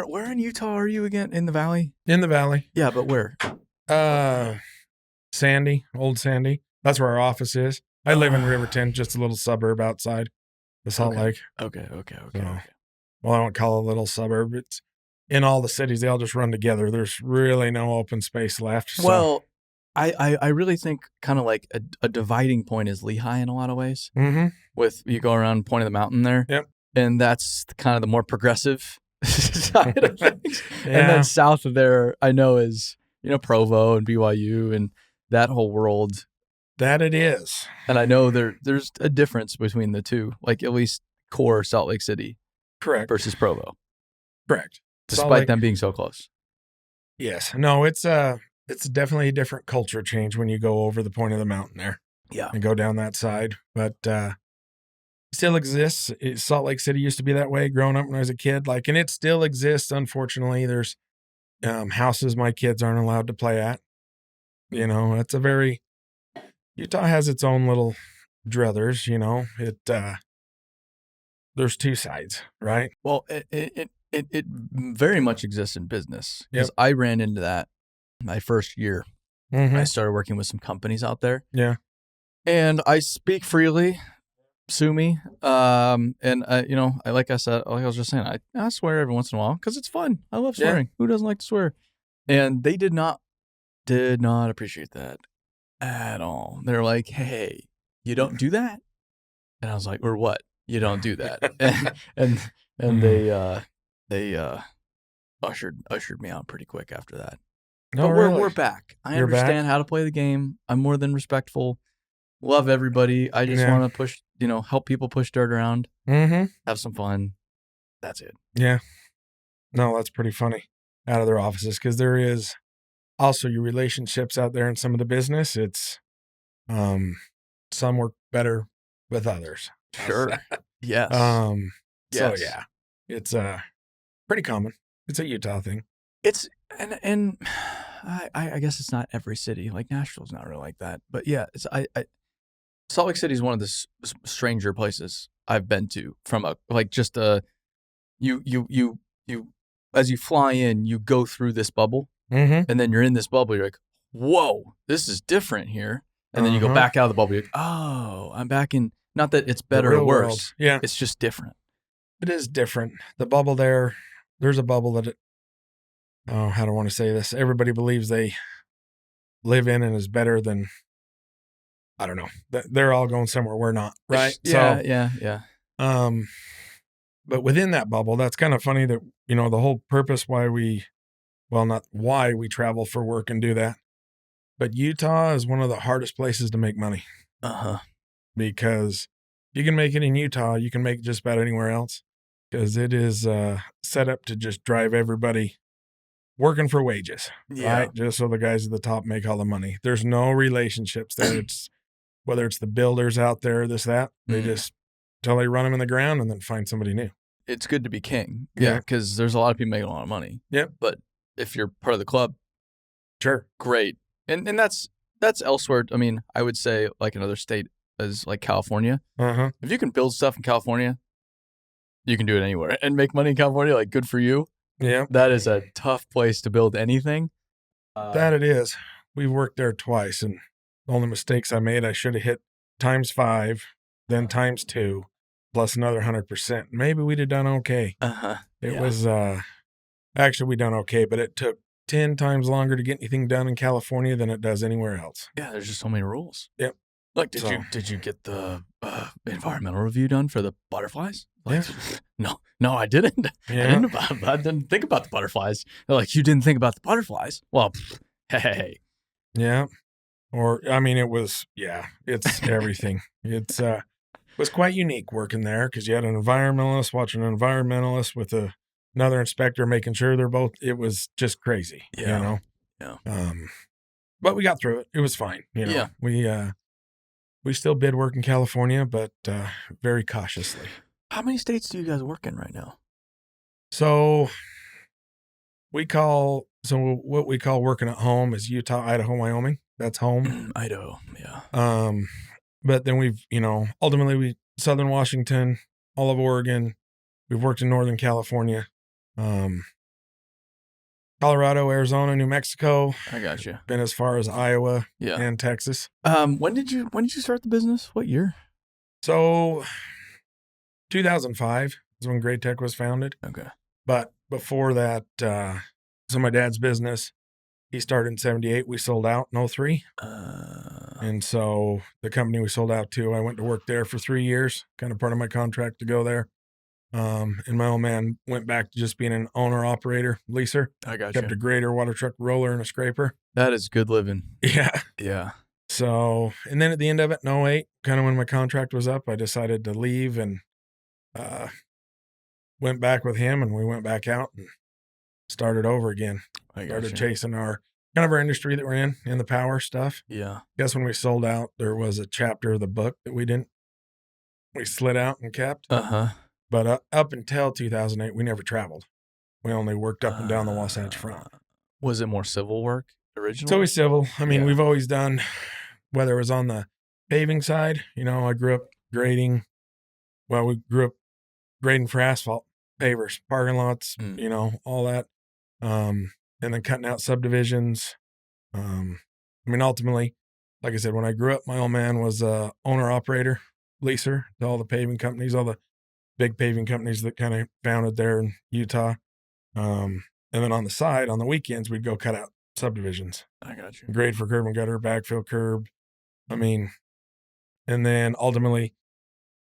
Where in Utah are you again? In the valley? In the valley. Yeah, but where? Sandy, Old Sandy. That's where our office is. I live in Riverton, just a little suburb outside the Salt Lake. Okay. So, well, I won't call it a little suburb. It's in all the cities. They all just run together. There's really no open space left. So. Well, I really think kind of like a dividing point is Lehigh in a lot of ways. Mm-hmm. With you go around Point of the Mountain there. Yep. And that's kind of the more progressive side of things. Yeah. And then south of there, I know is, Provo and BYU and that whole world. That it is. And I know there's a difference between the two, like at least core Salt Lake City. Correct. Versus Provo. Correct. Despite them being so close. Yes. No, it's definitely a different culture change when you go over the Point of the Mountain there. Yeah. And go down that side. But still exists. Salt Lake City used to be that way growing up when I was a kid. And it still exists, unfortunately. There's houses my kids aren't allowed to play at. It's a very... Utah has its own little druthers, there's two sides, right? Well, it very much exists in business. Because Yep. I ran into that my first year. Mm-hmm. I started working with some companies out there. Yeah. And I speak freely. Sue me. Like I said, like I was just saying, I swear every once in a while because it's fun. I love swearing. Who doesn't like to swear? And they did not appreciate that at all. They're like, "Hey, you don't do that," and I was like, "Or what? You don't do that?" and they ushered me out pretty quick after that. No, but really? we're back. I You're understand back? how to play the game. I'm more than respectful. Love everybody. I just want to push, help people push dirt around. Mm-hmm. Have some fun. That's it. Yeah. No, that's pretty funny out of their offices because there is also your relationships out there in some of the business. It's some work better with others. Sure. Yes. So Yes. yeah, it's pretty common. It's a Utah thing. It's and I guess it's not every city. Like Nashville's not really like that. But yeah, it's Salt Lake City is one of the stranger places I've been to from you as you fly in, you go through this bubble, Mm-hmm. and then you're in this bubble. You're like, whoa, this is different here. And then you go back out of the bubble. You're like, oh, I'm back in. Not that it's better or worse. World. Yeah, it's just different. It is different. The bubble there's a bubble that how do I want to say this? Everybody believes they live in and is better than, I don't know. They're all going somewhere we're not, right? Yeah. But within that bubble, that's kind of funny that, the whole purpose not why we travel for work and do that. But Utah is one of the hardest places to make money. Uh-huh. Because you can make it in Utah, you can make it just about anywhere else. Because it is set up to just drive everybody working for wages, right? Just so the guys at the top make all the money. There's no relationships there. It's whether it's the builders out there, that, they just until they run them in the ground and then find somebody new. It's good to be king. Yeah. Because there's a lot of people making a lot of money. Yep. But if you're part of the club, sure. Great. And that's elsewhere. I mean, I would say like another state is like California. Uh-huh. If you can build stuff in California, you can do it anywhere and make money in California. Like, good for you. Yeah. That is a tough place to build anything. That it is. We've worked there twice, and the only mistakes I made, I should have hit ×5, then ×2, plus another 100%. Maybe we'd have done okay. Uh-huh. It was, actually, we done okay, but it took 10 times longer to get anything done in California than it does anywhere else. Yeah, there's just so many rules. Yep. Like, did you get the environmental review done for the butterflies? Like, no, I didn't. Yeah. I didn't think about the butterflies. They're like, you didn't think about the butterflies? Well, hey. Yeah. Or, I mean, it's everything. It's was quite unique working there because you had an environmentalist watching an environmentalist with another inspector making sure they're both, it was just crazy, Yeah. But we got through it. It was fine. Yeah. We still bid work in California, but very cautiously. How many states do you guys work in right now? So what we call working at home is Utah, Idaho, Wyoming. That's home. Idaho, yeah. But then we've, ultimately Southern Washington, all of Oregon. We've worked in Northern California. Colorado, Arizona, New Mexico. I got you. Been as far as Iowa Yeah. and Texas. When did you start the business? What year? So 2005 is when Great Tech was founded. Okay. But before that, so my dad's business, he started in 78. We sold out in 03. And so the company we sold out to, I went to work there for 3 years, kind of part of my contract to go there. And my old man went back to just being an owner, operator, leaser. I got Kept you. a grader, water truck, roller, and a scraper. That is good living. Yeah. Yeah. So, and then at the end of it, in 08, kind of when my contract was up, I decided to leave and went back with him, and we went back out and started over again. I got Started you. chasing our industry that we're in the power stuff. Yeah. Guess when we sold out, there was a chapter of the book that we slid out and kept. But up until 2008, we never traveled. We only worked up and down the Wasatch Front. Was it more civil work originally? It's always civil. I mean, Yeah. we've always done, whether it was on the paving side, I grew up grading. Well, we grew up grading for asphalt, pavers, parking lots, all that. And then cutting out subdivisions. I mean, ultimately, like I said, when I grew up, my old man was a owner, operator, leaser to all the paving companies, all the big paving companies that kind of founded there in Utah. And then on the side, on the weekends, we'd go cut out subdivisions. I got you. Grade for curb and gutter, backfill curb. I mean, and then ultimately,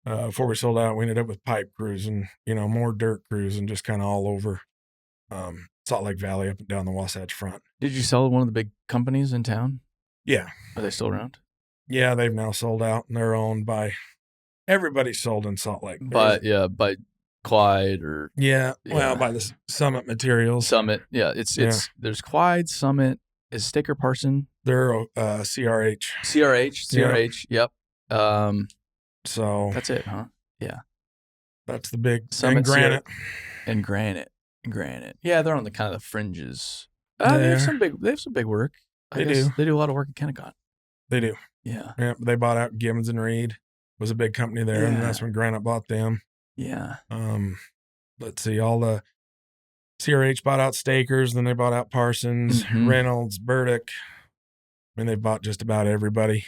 before we sold out, we ended up with pipe crews and, more dirt crews and just kind of all over Salt Lake Valley up and down the Wasatch Front. Did you sell to one of the big companies in town? Yeah. Are they still around? Yeah, they've now sold out and they're owned by everybody sold in Salt Lake. By Clyde or well, by the Summit Materials. Summit. Yeah, it's there's Clyde, Summit, is Sticker Parson. They're CRH. CRH. Yep. So that's it, huh? Yeah. That's the big Summit, and Granite. Yeah, they're on the kind of the fringes. They have some big work. They do a lot of work at Kennecott. They do. Yeah. Yeah. They bought out Gibbons and Reed. Was a big company there, and that's when Granite bought them. Yeah. Let's see, all the CRH bought out Stakers, then they bought out Parsons, Reynolds, Burdick. I mean, they bought just about everybody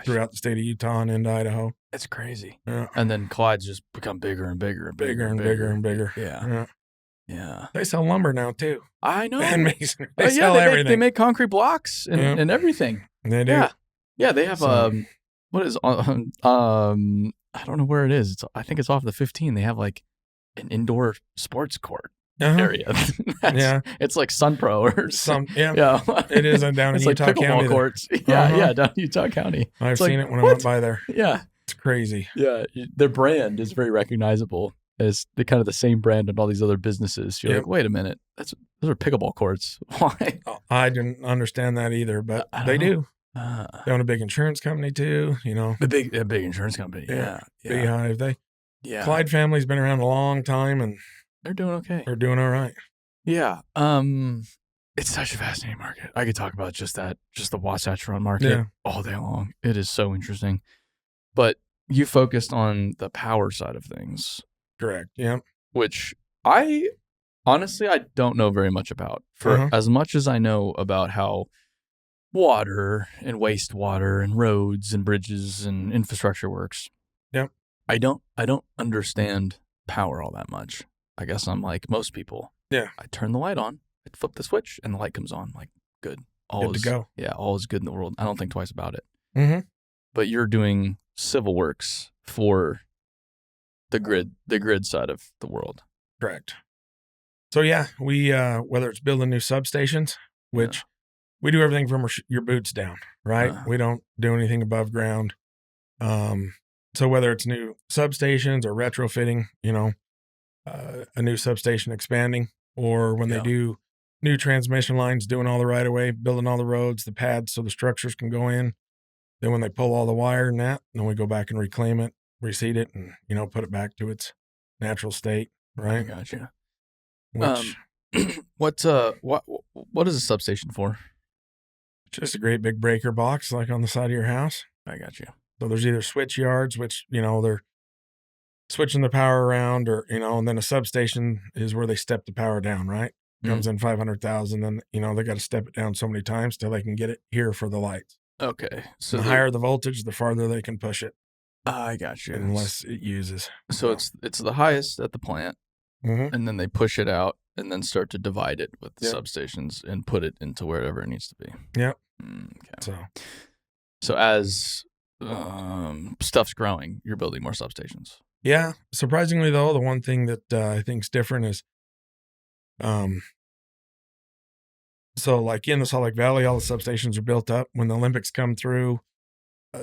throughout the state of Utah and into Idaho. It's crazy. Yeah. And then Clyde's just become bigger and bigger and bigger and bigger and bigger. Yeah. Yeah. They sell lumber now too. I know. And masonry. They sell everything. They make concrete blocks and everything. They do. Yeah. They have what is I don't know where it is. I think it's off the 15. They have like an indoor sports court area. It's like Sunpro or something. Yeah. It is down in Utah like County. Courts. Yeah, down in Utah County. I've seen it when I went by there. Yeah. It's crazy. Yeah. Their brand is very recognizable as the kind of the same brand and all these other businesses. You're like, wait a minute. Those are pickleball courts. Why? I didn't understand that either, but they do. They own a big insurance company too, A big insurance company. Yeah. Beehive. Clyde family's been around a long time and they're doing okay. They're doing all right. Yeah. It's such a fascinating market. I could talk about just the Wasatch Front market all day long. It is so interesting. But you focused on the power side of things. Correct. Yeah. Which I don't know very much about. For as much as I know about how water and wastewater and roads and bridges and infrastructure works. Yep. I don't understand power all that much. I guess I'm like most people. Yeah. I turn the light on, I flip the switch, and the light comes on. Like, good. Good to go. Yeah, all is good in the world. I don't think twice about it. Mm-hmm. But you're doing civil works for the grid side of the world. Correct. So yeah, we whether it's building new substations, which we do everything from your boots down, right? We don't do anything above ground. So whether it's new substations or retrofitting, a new substation expanding, or when they do new transmission lines, doing all the right of way, building all the roads, the pads so the structures can go in. Then when they pull all the wire and that, then we go back and reclaim it, reseed it, and put it back to its natural state. Right. I gotcha. Which, what is a substation for? Just a great big breaker box like on the side of your house. I got you. So there's either switch yards, which, they're switching the power around, or, and then a substation is where they step the power down, right? comes in 500,000, then, they got to step it down so many times till they can get it here for the lights. Okay. So the higher the voltage, the farther they can push it. I got you. Unless it uses. So it's the highest at the plant, and then they push it out and then start to divide it with the substations and put it into wherever it needs to be. Yep. Okay. So as stuff's growing, you're building more substations. Yeah. Surprisingly, though, the one thing that I think is different is, so like in the Salt Lake Valley, all the substations are built up. When the Olympics come through,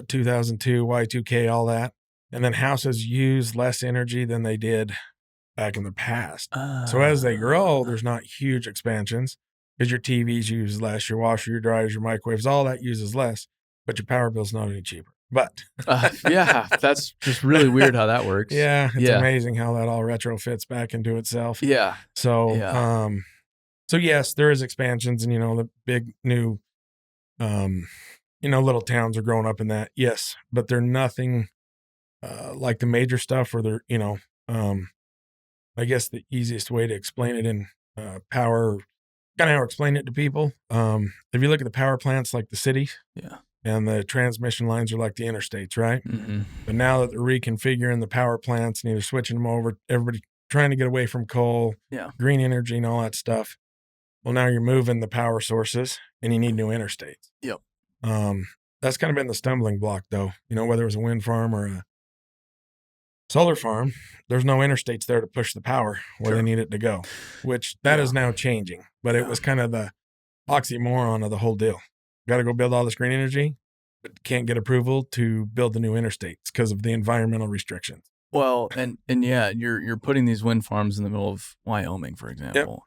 2002, Y2K, all that, and then houses use less energy than they did back in the past. So as they grow, there's not huge expansions because your TVs use less, your washer, your dryers, your microwaves, all that uses less, but your power bill's not any cheaper. But yeah, that's just really weird how that works. Yeah, it's amazing how that all retrofits back into itself. Yeah. So, so yes, there is expansions, and the big new, little towns are growing up in that. Yes, but they're nothing like the major stuff, or they're, I guess the easiest way to explain it in power, kind of how I explain it to people. If you look at the power plants like the city, and the transmission lines are like the interstates, right? Mm-hmm. But now that they're reconfiguring the power plants and either switching them over, everybody trying to get away from coal, green energy, and all that stuff. Well, now you're moving the power sources, and you need new interstates. Yep. That's kind of been the stumbling block, though. Whether it was a wind farm or a solar farm, there's no interstates there to push the power where they need it to go, which that is now changing. But it was kind of the oxymoron of the whole deal. Got to go build all this green energy, but can't get approval to build the new interstates because of the environmental restrictions. Well, and yeah, you're putting these wind farms in the middle of Wyoming, for example,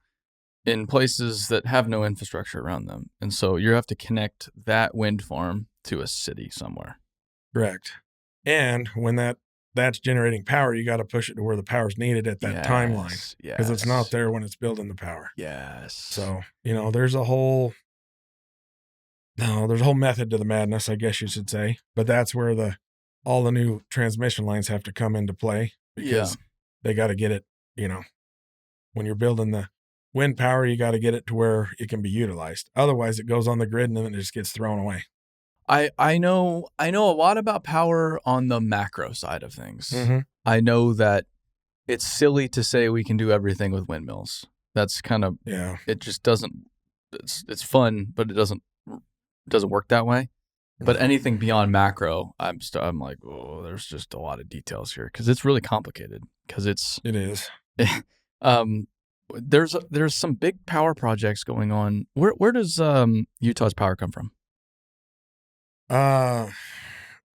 in places that have no infrastructure around them. And so you have to connect that wind farm to a city somewhere. Correct. And when that's generating power, you got to push it to where the power's needed at that timeline, because it's not there when it's building the power. Yes. So, there's a whole method to the madness, I guess you should say. But that's where all the new transmission lines have to come into play, because they got to get it, when you're building the wind power, you got to get it to where it can be utilized. Otherwise, it goes on the grid and then it just gets thrown away. I know a lot about power on the macro side of things. Mm-hmm. I know that it's silly to say we can do everything with windmills. That's kind of it just doesn't. It's fun, but it doesn't work that way. But anything beyond macro, I'm like, oh, there's just a lot of details here, because it's really complicated. Because it is. There's some big power projects going on. Where does Utah's power come from?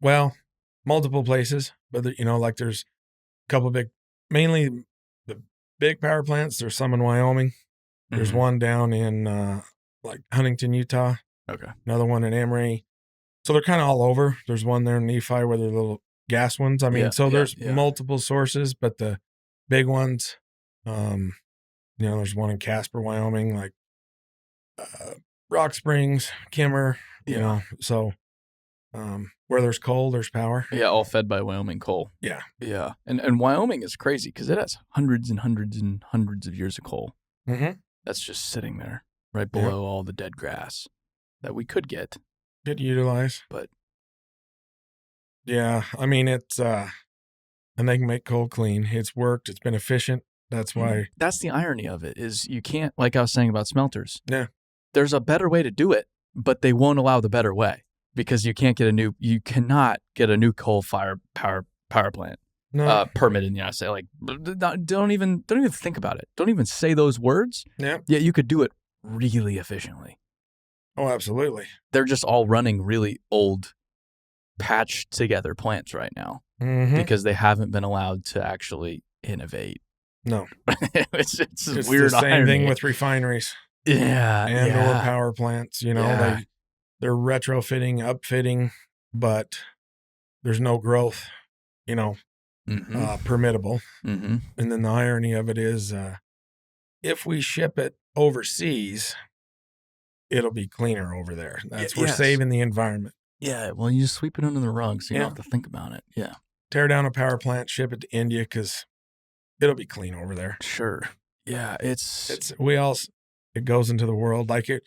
Well, multiple places, but there's a couple big, mainly the big power plants. There's some in Wyoming. There's one down in like Huntington, Utah. Okay. Another one in Emory. So they're kind of all over. There's one there in Nephi where they're little gas ones. I mean, there's multiple sources, but the big ones, there's one in Casper, Wyoming, like Rock Springs, Kimmer, so where there's coal, there's power. Yeah, all fed by Wyoming coal. Yeah. Yeah. And Wyoming is crazy because it has hundreds and hundreds and hundreds of years of coal. Mm-hmm. That's just sitting there right below all the dead grass that we could get. Could utilize. But yeah, I mean, it's, and they can make coal clean. It's worked. It's been efficient. That's why. That's the irony of it, is you can't, like I was saying about smelters. Yeah. There's a better way to do it, but they won't allow the better way because you cannot get a new coal fire power plant permit in the United States. Like, don't even think about it. Don't even say those words. Yeah. Yet you could do it really efficiently. Oh, absolutely. They're just all running really old, patched together plants right now because they haven't been allowed to actually innovate. No. it's weird. The same thing with refineries. Yeah. Or power plants, they're retrofitting, upfitting, but there's no growth, permittable. Mm-hmm. And then the irony of it is, if we ship it overseas, it'll be cleaner over there. We're saving the environment. Yeah. Well, you just sweep it under the rug, so you don't have to think about it. Yeah. Tear down a power plant, ship it to India, because it'll be clean over there. Sure. Yeah. it goes into the world. Like I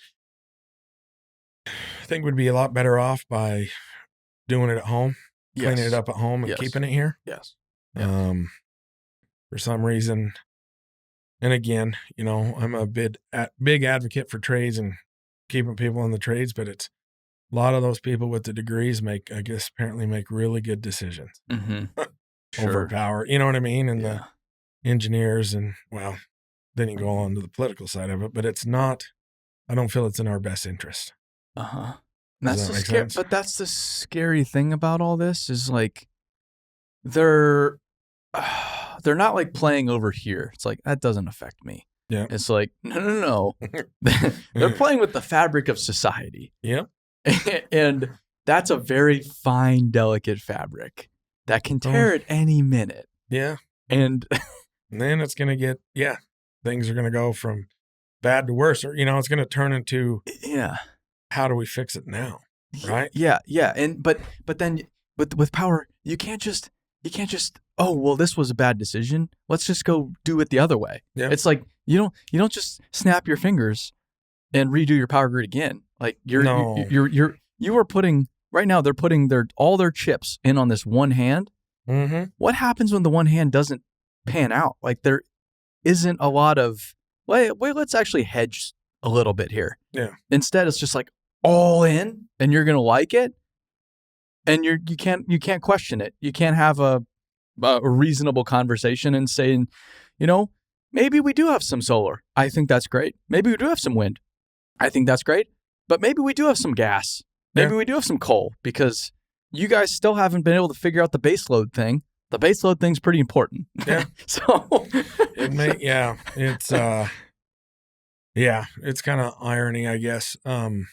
think we'd be a lot better off by doing it at home, cleaning it up at home and keeping it here. Yes. For some reason, and again, I'm a big advocate for trades and keeping people in the trades, but it's a lot of those people with the degrees apparently make really good decisions over power. You know what I mean? And the engineers and, well, then you go on to the political side of it, but it's not, I don't feel it's in our best interest. Does that make sense? But that's the scary thing about all this is like, they're not like playing over here. It's like, that doesn't affect me. Yeah. It's like, no. They're playing with the fabric of society. Yeah. And that's a very fine, delicate fabric that can tear at any minute. Yeah. And then it's going to get, things are going to go from bad to worse, or, it's going to turn into, how do we fix it now? Right. Yeah. And, but then with power, you can't just, oh, well, this was a bad decision. Let's just go do it the other way. Yeah. It's like, you don't just snap your fingers and redo your power grid again. Like you are putting right now, they're putting all their chips in on this one hand. Mm-hmm. What happens when the one hand doesn't pan out? Like there isn't a lot of, wait, let's actually hedge a little bit here. Yeah. Instead, it's just like all in and you're going to like it. And you can't question it. You can't have a reasonable conversation and saying, maybe we do have some solar. I think that's great. Maybe we do have some wind. I think that's great. But maybe we do have some gas. Maybe we do have some coal, because you guys still haven't been able to figure out the baseload thing. The baseload thing's pretty important. Yeah. So it's kind of irony, I guess. Because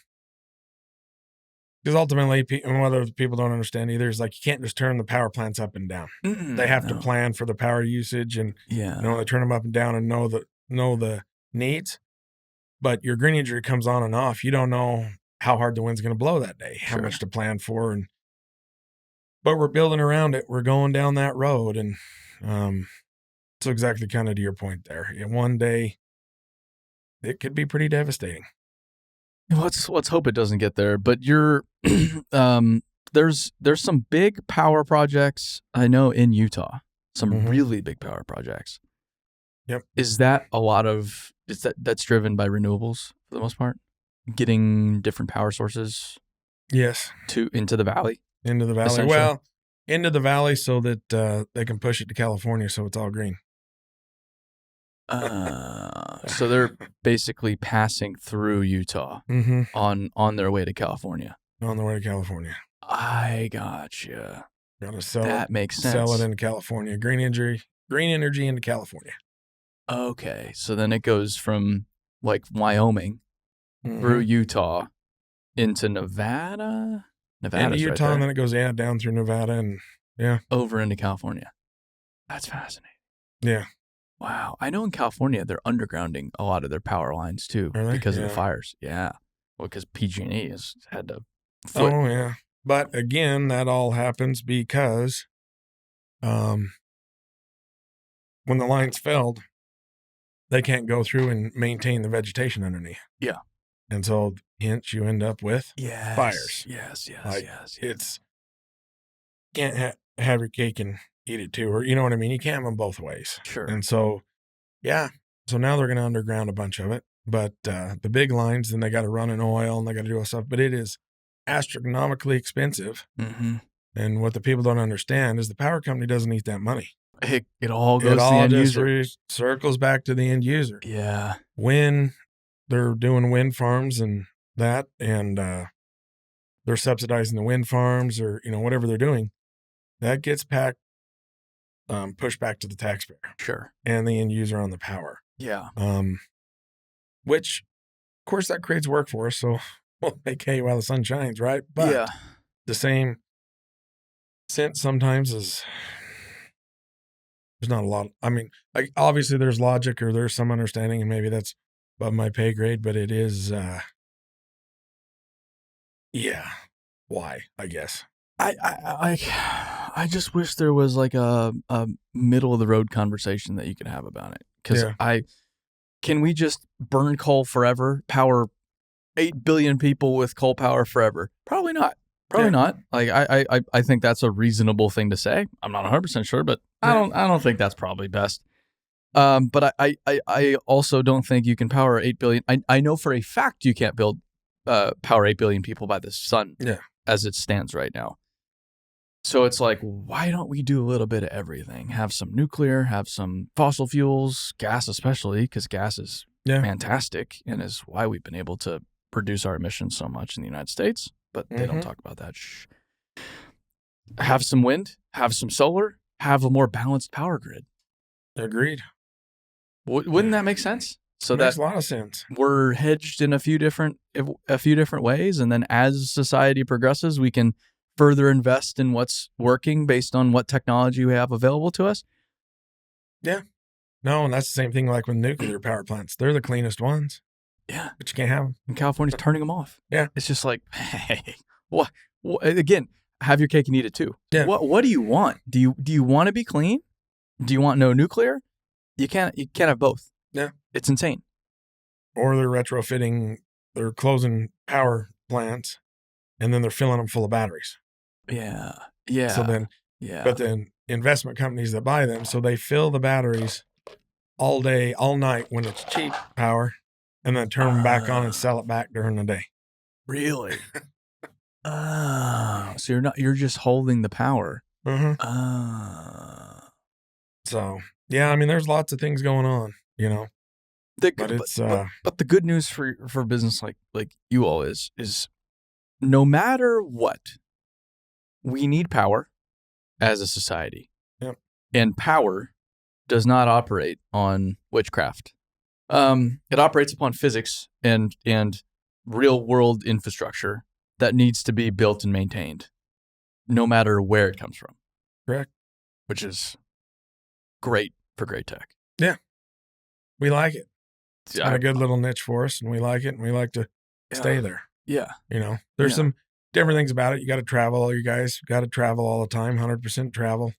ultimately, and what other people don't understand either, is like you can't just turn the power plants up and down. They have to plan for the power usage and they turn them up and down and know the needs. But your green energy comes on and off. You don't know how hard the wind's going to blow that day, how much to plan for, but we're building around it. We're going down that road, and so exactly kind of to your point there. One day, it could be pretty devastating. Let's hope it doesn't get there. But you're there's some big power projects I know in Utah. Some really big power projects. Yep. Is that a lot of that's driven by renewables for the most part? Getting different power sources. Yes. Into the valley. Into the valley. Well, into the valley so that they can push it to California, so it's all green. So they're basically passing through Utah on their way to California. On their way to California. I gotcha. Gotta sell that makes sense. Sell it into California. Green energy into California. Okay, so then it goes from like Wyoming through Utah into Nevada. Into Utah, right, and then it goes down through Nevada and over into California. That's fascinating. Yeah. Wow. I know in California, they're undergrounding a lot of their power lines, too, because of the fires. Yeah. Well, because PG&E has had to foot. Oh, yeah. But again, that all happens because when the line's felled, they can't go through and maintain the vegetation underneath. Yeah. And so, hence, you end up with fires. Yes. It's, can't have your cake and eat it too, or you know what I mean? You can't have them both ways. Sure. And so, so now they're going to underground a bunch of it. But the big lines, then they got to run in oil and they got to do all stuff. But it is astronomically expensive. And what the people don't understand is the power company doesn't eat that money. It all goes to the end user. Circles back to the end user. Yeah. When they're doing wind farms and that, and they're subsidizing the wind farms or, whatever they're doing, that gets pushed back to the taxpayer. Sure. And the end user on the power. Yeah. Which, of course, that creates work for us. So we'll make hay while the sun shines, right? But the same sense sometimes is there's not a lot. I mean, like obviously there's logic or there's some understanding, and maybe that's above my pay grade, but it is, why, I guess. I just wish there was like a middle of the road conversation that you could have about it. Because can we just burn coal forever, power 8 billion people with coal power forever? Probably not. Probably not. Like I think that's a reasonable thing to say. I'm not 100% sure, but I don't think that's probably best. But I also don't think you can power 8 billion. I know for a fact you can't power 8 billion people by the sun as it stands right now. So it's like, why don't we do a little bit of everything? Have some nuclear, have some fossil fuels, gas especially, because gas is fantastic and is why we've been able to reduce our emissions so much in the United States. But they don't talk about that. Shh. Have some wind, have some solar, have a more balanced power grid. Agreed. Wouldn't that make sense? So it makes a lot of sense. We're hedged in a few different ways, and then as society progresses, we can further invest in what's working based on what technology we have available to us. Yeah. No, and that's the same thing like with nuclear power plants. They're the cleanest ones. Yeah. But you can't have them. And California's turning them off. Yeah. It's just like, hey, what? Again, have your cake and eat it too. Yeah. What do you want? Do you want to be clean? Do you want no nuclear? You can't have both. Yeah. It's insane. Or they're closing power plants and then they're filling them full of batteries. Yeah. Yeah. So then, but then investment companies that buy them, so they fill the batteries all day, all night when it's cheap power, and then turn them back on and sell it back during the day. Really? So you're just holding the power. So yeah, I mean, there's lots of things going on, you know. But the good news for business like you all is no matter what, we need power as a society. Yep. And power does not operate on witchcraft. It operates upon physics and real world infrastructure that needs to be built and maintained, no matter where it comes from. Correct. Which is great for great tech. Yeah. We like it. It's got a good little niche for us, and we like it, and we like to stay there. Yeah. You know, there's some different things about it. You got to travel. You guys got to travel all the time, 100% travel.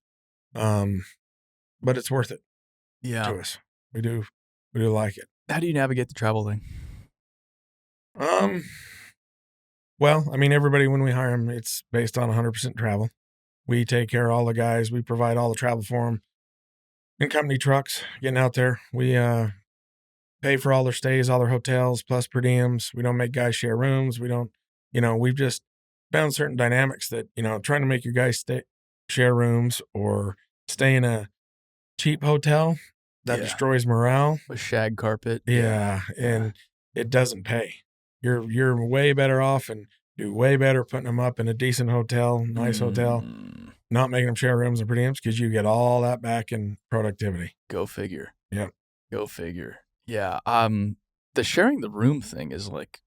But it's worth it. Yeah. To us. We do like it. How do you navigate the travel thing? Well, I mean, everybody, when we hire them, it's based on 100% travel. We take care of all the guys. We provide all the travel for them in company trucks, getting out there. We pay for all their stays, all their hotels, plus per diems. We don't make guys share rooms. We don't, we've just found certain dynamics that, trying to make your guys share rooms or stay in a cheap hotel that destroys morale. A shag carpet. Yeah. And it doesn't pay. You're way better off and do way better putting them up in a decent hotel, nice hotel, not making them share rooms and per diems, because you get all that back in productivity. Go figure. Yep. Go figure. Yeah. The sharing the room thing is like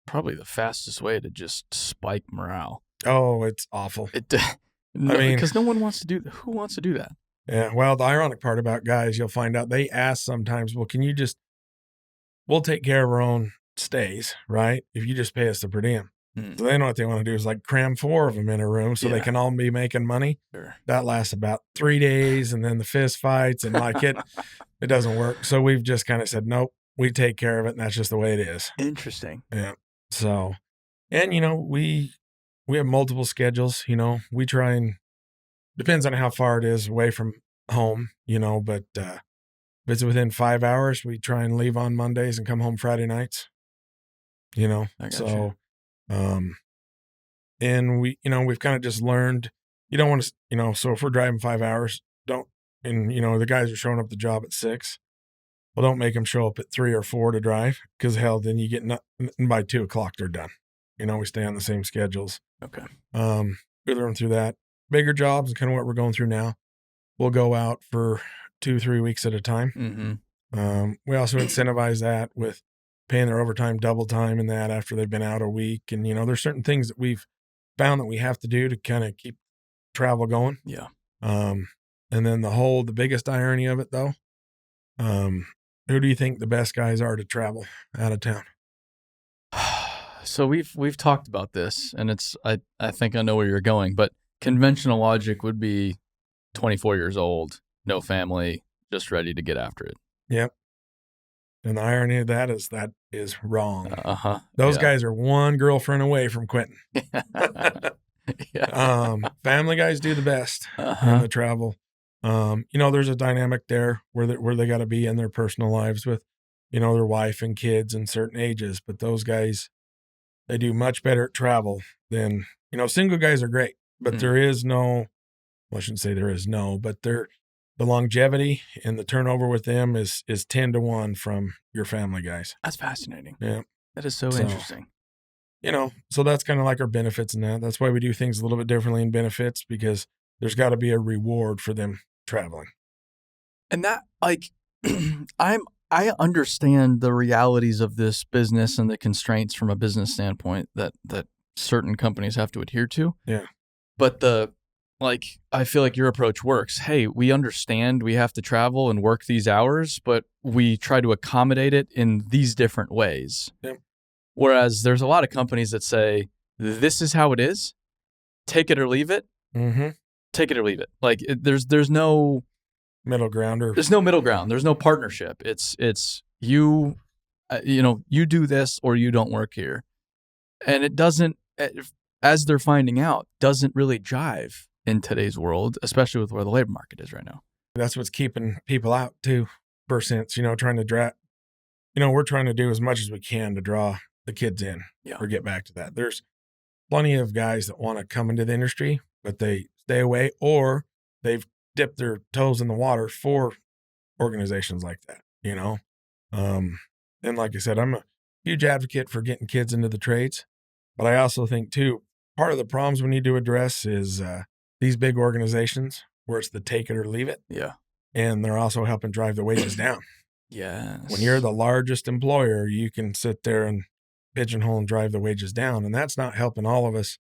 probably the fastest way to just spike morale. Oh, it's awful. Because no one wants to do that. Who wants to do that? Yeah. Well, the ironic part about guys, you'll find out they ask sometimes, well, we'll take care of our own stays, right? If you just pay us the per diem. So then what they want to do is like cram 4 of them in a room so they can all be making money. Sure. That lasts about 3 days, and then the fist fights and like it doesn't work. So we've just kind of said, nope, we take care of it, and that's just the way it is. Interesting. Yeah. So, and we have multiple schedules. We try and depends on how far it is away from home. But if it's within 5 hours, we try and leave on Mondays and come home Friday nights. So. And we've kind of just learned, you don't want to, so if we're driving 5 hours, the guys are showing up at the job at 6. Well, don't make them show up at 3 or 4 to drive, because hell, then you get and by 2 o'clock, they're done. We stay on the same schedules. Okay. We learn through that. Bigger jobs and kind of what we're going through now. We'll go out for 2-3 weeks at a time. Mm-hmm. We also incentivize that with paying their overtime, double time and that after they've been out a week. And, there's certain things that we've found that we have to do to kind of keep travel going. Yeah. And then the biggest irony of it though, who do you think the best guys are to travel out of town? So we've talked about this, and I think I know where you're going, but conventional logic would be 24 years old, no family, just ready to get after it. Yep. And the irony of that is wrong. Uh-huh. Those guys are one girlfriend away from quitting. Family guys do the best in the travel. There's a dynamic there where they got to be in their personal lives with, their wife and kids and certain ages. But those guys, they do much better at travel than, single guys are great, but there is no, well, I shouldn't say there is no, but the longevity and the turnover with them is 10 to 1 from your family guys. That's fascinating. Yeah. That is so interesting. So that's kind of like our benefits and that. That's why we do things a little bit differently in benefits, because there's got to be a reward for them traveling. And that, like, I understand the realities of this business and the constraints from a business standpoint that certain companies have to adhere to. Yeah. But I feel like your approach works. Hey, we understand we have to travel and work these hours, but we try to accommodate it in these different ways. Yep. Whereas there's a lot of companies that say, this is how it is, take it or leave it. Mm-hmm. Take it or leave it. Like there's no middle ground. There's no middle ground. There's no partnership. It's you, you do this or you don't work here. And it doesn't, as they're finding out, doesn't really jive in today's world, especially with where the labor market is right now. That's what's keeping people out too, for sense, trying to we're trying to do as much as we can to draw the kids in or get back to that. There's plenty of guys that want to come into the industry, but they stay away, or they've dipped their toes in the water for organizations like that, And like I said, I'm a huge advocate for getting kids into the trades, but I also think too, part of the problems we need to address is these big organizations where it's the take it or leave it. Yeah. And they're also helping drive the wages down. Yes. When you're the largest employer, you can sit there and pigeonhole and drive the wages down, and that's not helping all of us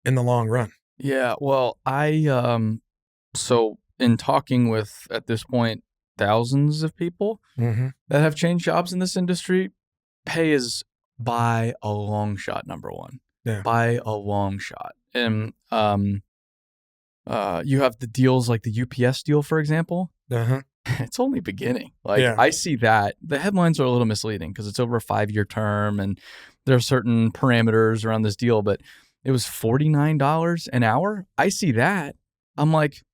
in the long run. Yeah, well, so in talking with, at this point, thousands of people that have changed jobs in this industry, pay is by a long shot number one. Yeah. By a long shot. And you have the deals like the UPS deal, for example. It's only beginning. I see that. The headlines are a little misleading because it's over a 5-year term and there are certain parameters around this deal, but it was $49 an hour. I see that. I'm like,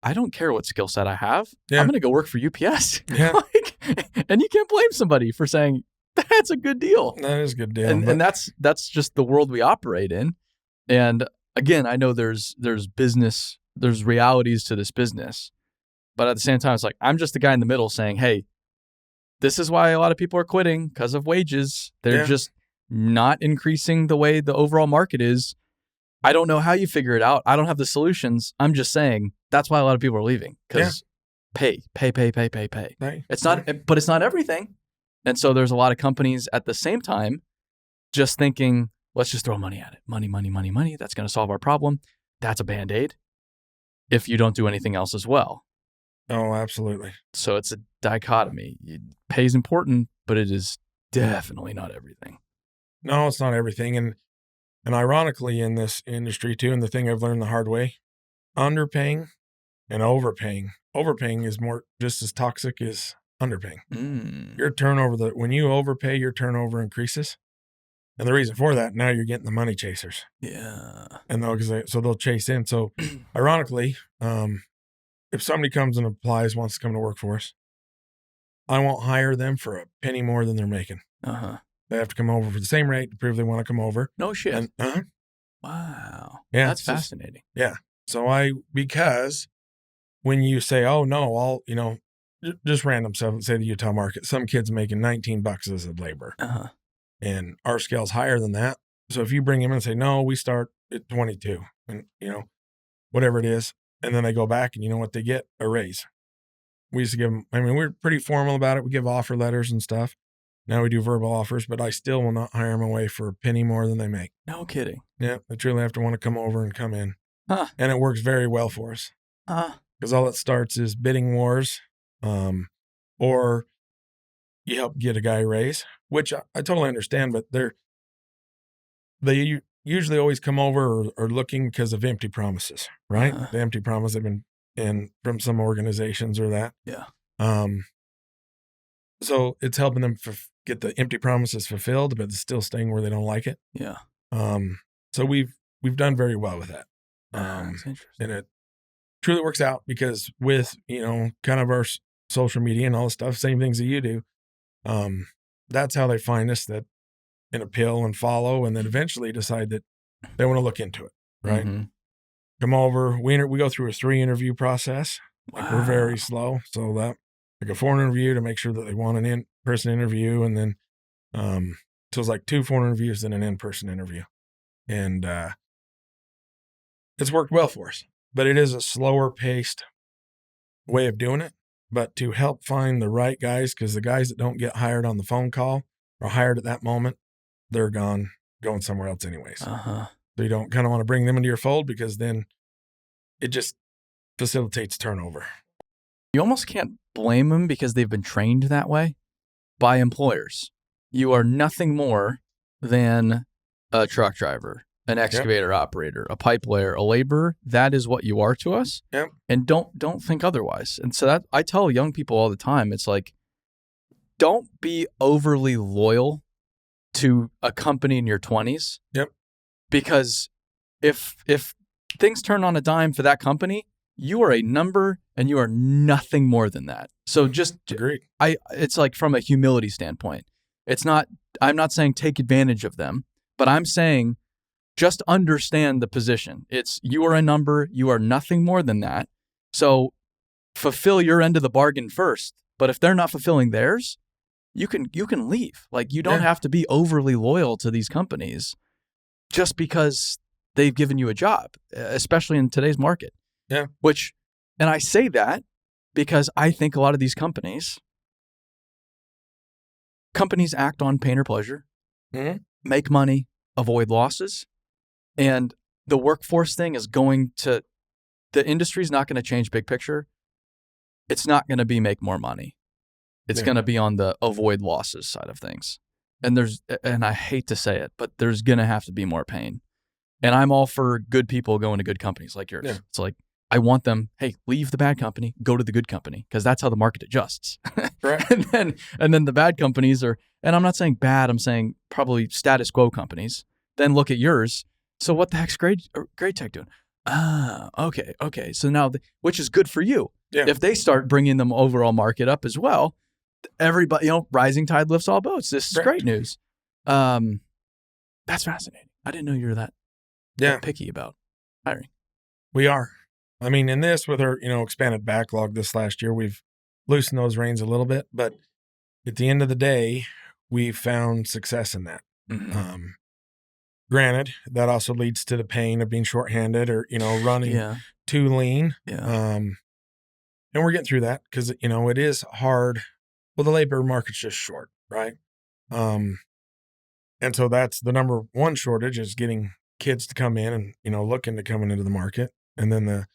I don't care what skill set I have. I'm going to go work for UPS. Yeah. And you can't blame somebody for saying that's a good deal. That is a good deal. And that's just the world we operate in. And again, I know there's business, there's realities to this business. But at the same time, it's like, I'm just the guy in the middle saying, hey, this is why a lot of people are quitting because of wages. They're just not increasing the way the overall market is. I don't know how you figure it out. I don't have the solutions. I'm just saying that's why a lot of people are leaving because pay. Right. It's not, but it's not everything. And so there's a lot of companies at the same time just thinking, let's just throw money at it. Money. That's going to solve our problem. That's a Band-Aid if you don't do anything else as well. Oh, absolutely. So it's a dichotomy. Pay is important, but it is definitely not everything. No, it's not everything. And ironically in this industry too, and the thing I've learned the hard way, underpaying and overpaying. Overpaying is more just as toxic as underpaying. Your turnover, when you overpay, your turnover increases. And the reason for that, now you're getting the money chasers. Yeah. And so they'll chase in. So ironically, if somebody comes and wants to come to work for us, I won't hire them for a penny more than they're making. They have to come over for the same rate to prove they want to come over. No shit. Wow. Yeah. That's fascinating. So because when you say, oh no, just random stuff, say the Utah market, some kid's making $19 as a laborer. And our scale's higher than that. So if you bring him in and say, no, we start at 22 and whatever it is. And then they go back and you know what they get? A raise. We used to give them, we're pretty formal about it. We give offer letters and stuff. Now we do verbal offers, but I still will not hire them away for a penny more than they make. No kidding. Yeah. They truly have to want to come over and come in. And it works very well for us. Because all it starts is bidding wars, or you help get a guy a raise, which I totally understand, but they usually always come over or looking because of empty promises, right? The empty promise they've been in from some organizations or that. Yeah. So it's helping them get the empty promises fulfilled, but it's still staying where they don't like it. Yeah. So we've done very well with that. That's interesting. And it truly works out because with, kind of our social media and all the stuff, same things that you do. That's how they find us, that and appeal and follow, and then eventually decide that they want to look into it. Right. Mm-hmm. Come over. We go through a 3 interview process. Like we're very Wow. slow. So that like a 4 interview to make sure that they want an in-person interview. And then, so it's like 2 phone interviews and an in-person interview. And, it's worked well for us, but it is a slower paced way of doing it. But to help find the right guys, because the guys that don't get hired on the phone call or hired at that moment, they're going somewhere else anyways. Uh-huh. So you don't kind of want to bring them into your fold, because then it just facilitates turnover. You almost can't blame them because they've been trained that way by employers. You are nothing more than a truck driver, an excavator operator, a pipe layer, a laborer. That is what you are to us. Yep. And don't think otherwise. And so that I tell young people all the time, it's like, don't be overly loyal to a company in your 20s. Yep. Because if things turn on a dime for that company, you are a number and you are nothing more than that. So just agreed. It's like from a humility standpoint. I'm not saying take advantage of them, but I'm saying just understand the position. It's you are a number, you are nothing more than that. So fulfill your end of the bargain first. But if they're not fulfilling theirs, you can leave. Like you don't have to be overly loyal to these companies just because they've given you a job, especially in today's market. Yeah. And I say that because I think a lot of these companies act on pain or pleasure, make money, avoid losses. And the workforce thing is the industry's not going to change big picture. It's not going to be make more money. It's going to be on the avoid losses side of things. And I hate to say it, but there's going to have to be more pain. And I'm all for good people going to good companies like yours. Yeah. It's like, I want them, hey, leave the bad company, go to the good company, because that's how the market adjusts. Right. and then the bad companies are, and I'm not saying bad, I'm saying probably status quo companies. Then look at yours. So what the heck's Great Tech doing? Okay. So now, which is good for you. Yeah. If they start bringing the overall market up as well, everybody, rising tide lifts all boats. This is great news. That's fascinating. I didn't know you were that picky about hiring. We are. I mean, in this, with our, expanded backlog this last year, we've loosened those reins a little bit, but at the end of the day, we found success in that. Mm-hmm. Granted, that also leads to the pain of being shorthanded or, running too lean. Yeah. And we're getting through that because, it is hard. Well, the labor market's just short, right? And so that's the number one shortage, is getting kids to come in and, looking to coming into the market. And then the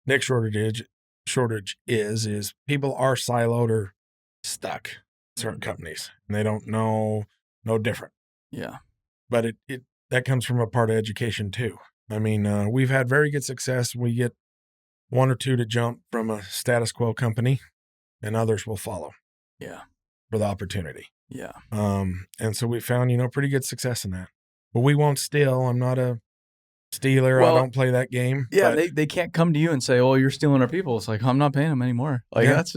next shortage is people are siloed or stuck in certain companies, and they don't know no different. Yeah. But it that comes from a part of education too. I mean, we've had very good success. We get 1 or 2 to jump from a status quo company, and others will follow. Yeah. For the opportunity. Yeah. And so we found, pretty good success in that. But we won't steal. I'm not a stealer. Well, I don't play that game. Yeah, they can't come to you and say, "Oh, you're stealing our people." It's like, I'm not paying them anymore. Like that's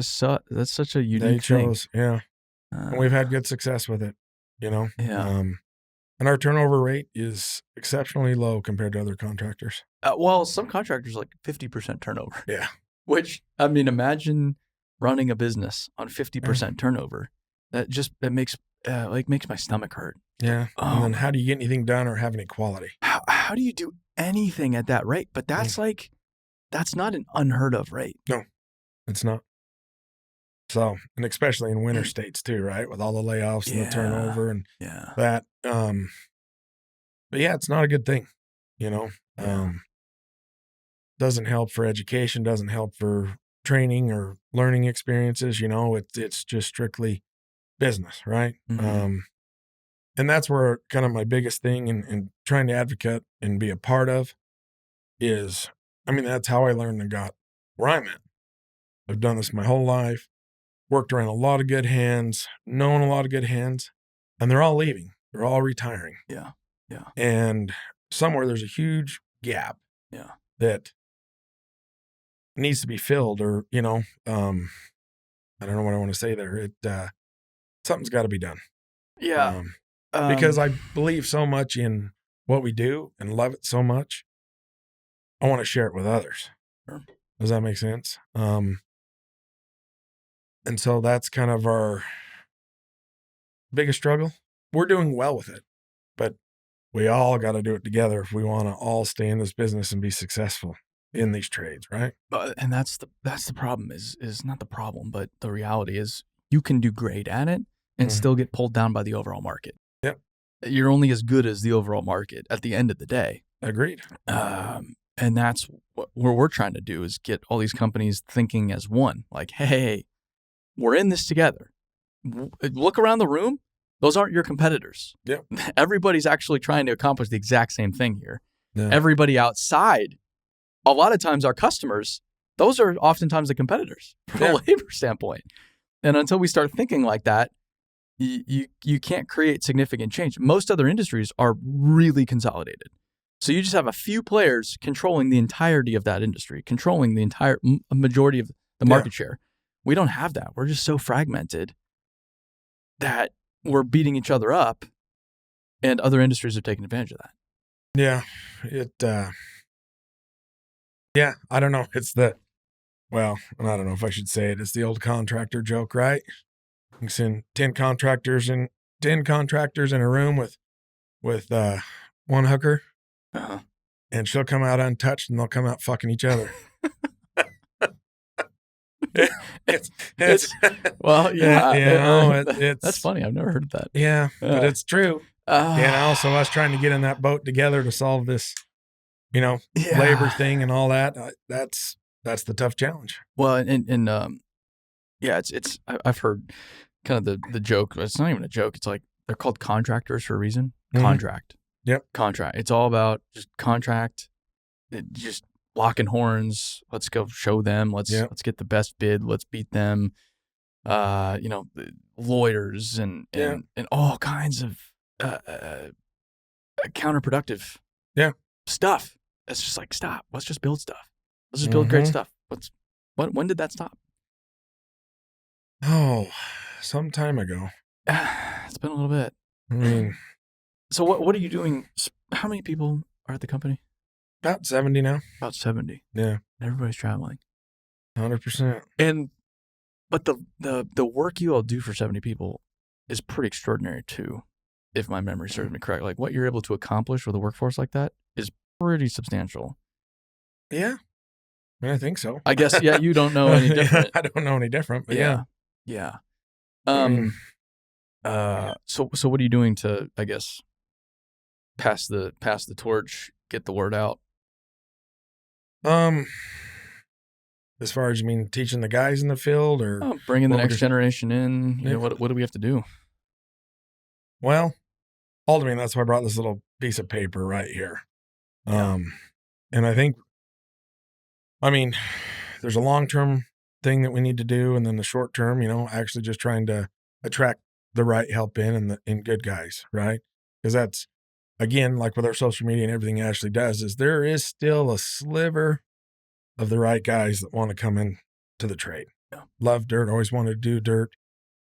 such a unique thing. Yeah. And we've had good success with it, Yeah. And our turnover rate is exceptionally low compared to other contractors. Well, some contractors like 50% turnover. Yeah. Which, I mean, imagine running a business on 50% turnover. That just makes my stomach hurt. Yeah. And then how do you get anything done or have any quality? How do you do anything at that rate? But that's that's not an unheard of rate. No, it's not. So, and especially in winter states too, right? With all the layoffs and the turnover and that. But yeah, it's not a good thing, doesn't help for education, doesn't help for training or learning experiences. It's just strictly business, right? Mm-hmm. And that's where kind of my biggest thing in trying to advocate and be a part of is, that's how I learned and got where I'm at. I've done this my whole life. worked around a lot of good hands, known a lot of good hands, and they're all leaving. They're all retiring. Yeah. Yeah. And somewhere there's a huge gap. Yeah. That needs to be filled, or, I don't know what I want to say there. Something's got to be done. Yeah. Because I believe so much in what we do and love it so much. I want to share it with others. Sure. Does that make sense? And so that's kind of our biggest struggle. We're doing well with it, but we all got to do it together if we want to all stay in this business and be successful in these trades, right? And that's the problem is not the problem, but the reality is you can do great at it and still get pulled down by the overall market. Yep. You're only as good as the overall market at the end of the day. Agreed. And that's what we're trying to do is get all these companies thinking as one, like, hey, we're in this together. Look around the room. Those aren't your competitors. Yep. Everybody's actually trying to accomplish the exact same thing here. Yeah. Everybody outside, a lot of times our customers, those are oftentimes the competitors from a labor standpoint. And until we start thinking like that, you can't create significant change. Most other industries are really consolidated. So you just have a few players controlling the entirety of that industry, controlling the entire majority of the market share. We don't have that. We're just so fragmented that we're beating each other up, and other industries are taking advantage of that. Yeah. I don't know. Well, I don't know if I should say it. It's the old contractor joke, right? You send 10 contractors in a room with one hooker, and she'll come out untouched, and they'll come out fucking each other. It's well, yeah, that's funny. I've never heard that. Yeah, but it's true. So us trying to get in that boat together to solve this, labor thing and all that. That's the tough challenge. Well, it's I've heard kind of the joke. It's not even a joke. It's like they're called contractors for a reason. Contract. Yep. Contract. It's all about just contract. Just blocking horns. Let's go show them. Let's get the best bid. Let's beat them. Lawyers and all kinds of counterproductive stuff. It's just like, stop. Let's just build stuff. Let's just build great stuff. When did that stop? Oh, some time ago. It's been a little bit. I mean, so what are you doing? How many people are at the company? About 70 now. About 70. Yeah. Everybody's traveling. 100%. But the work you all do for 70 people is pretty extraordinary too, if my memory serves me correct. Like what you're able to accomplish with a workforce like that is pretty substantial. Yeah. I think so. I guess, you don't know any different. I don't know any different, but yeah. So what are you doing to, I guess, pass the torch, get the word out? As far as you mean teaching the guys in the field, or bringing the next generation in, what do we have to do? Well, ultimately, that's why I brought this little piece of paper right here. And I think, there's a long-term thing that we need to do, and then the short-term, actually just trying to attract the right help in and good guys, right? Because that's, again, like with our social media and everything Ashley does, is there is still a sliver of the right guys that want to come in to the trade. Yeah. Love dirt, always wanted to do dirt.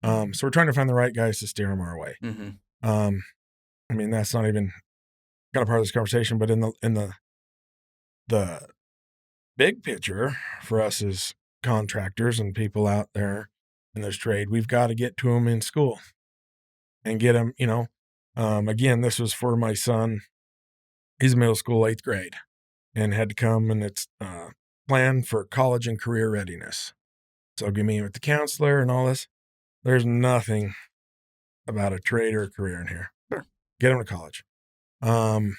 So we're trying to find the right guys to steer them our way. Mm-hmm. That's not even kind of part of this conversation, but in the big picture for us as contractors and people out there in this trade, we've got to get to them in school and get them, again, this was for my son. He's in middle school, 8th grade, and had to come, and it's plan for college and career readiness. So give me with the counselor and all this. There's nothing about a trade or a career in here. Sure. Get them to college. And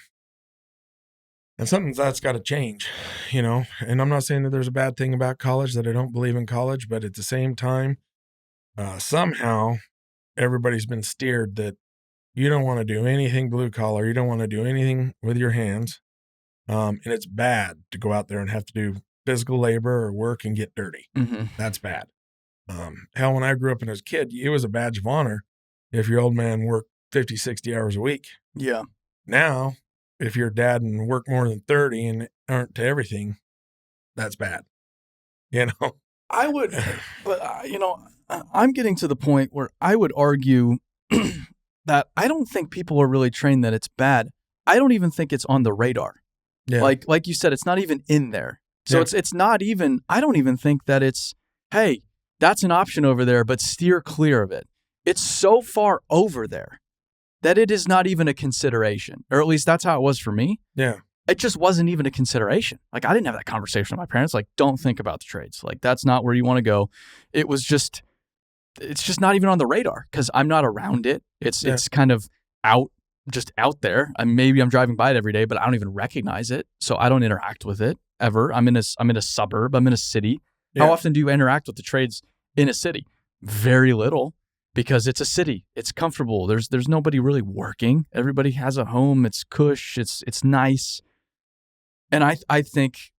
something that's got to change, and I'm not saying that there's a bad thing about college, that I don't believe in college, but at the same time, somehow everybody's been steered that you don't want to do anything blue collar. You don't want to do anything with your hands. And it's bad to go out there and have to do physical labor or work and get dirty. Mm-hmm. That's bad. Hell, when I grew up as a kid, it was a badge of honor if your old man worked 50, 60 hours a week. Yeah. Now, if your dad and work more than 30 and aren't to everything, that's bad. You know? I would, but I'm getting to the point where I would argue that I don't think people are really trained that it's bad. I don't even think it's on the radar. Yeah. Like you said, it's not even in there. So it's not even, I don't even think that it's, hey, that's an option over there, but steer clear of it. It's so far over there that it is not even a consideration, or at least that's how it was for me. Yeah. It just wasn't even a consideration. Like, I didn't have that conversation with my parents. Like, don't think about the trades. Like, that's not where you want to go. It's just not even on the radar because I'm not around it. It's kind of just out there. Maybe I'm driving by it every day, but I don't even recognize it. So I don't interact with it ever. I'm in a suburb. I'm in a city. Yeah. How often do you interact with the trades in a city? Very little, because it's a city. It's comfortable. There's nobody really working. Everybody has a home. It's cush. It's nice. And I think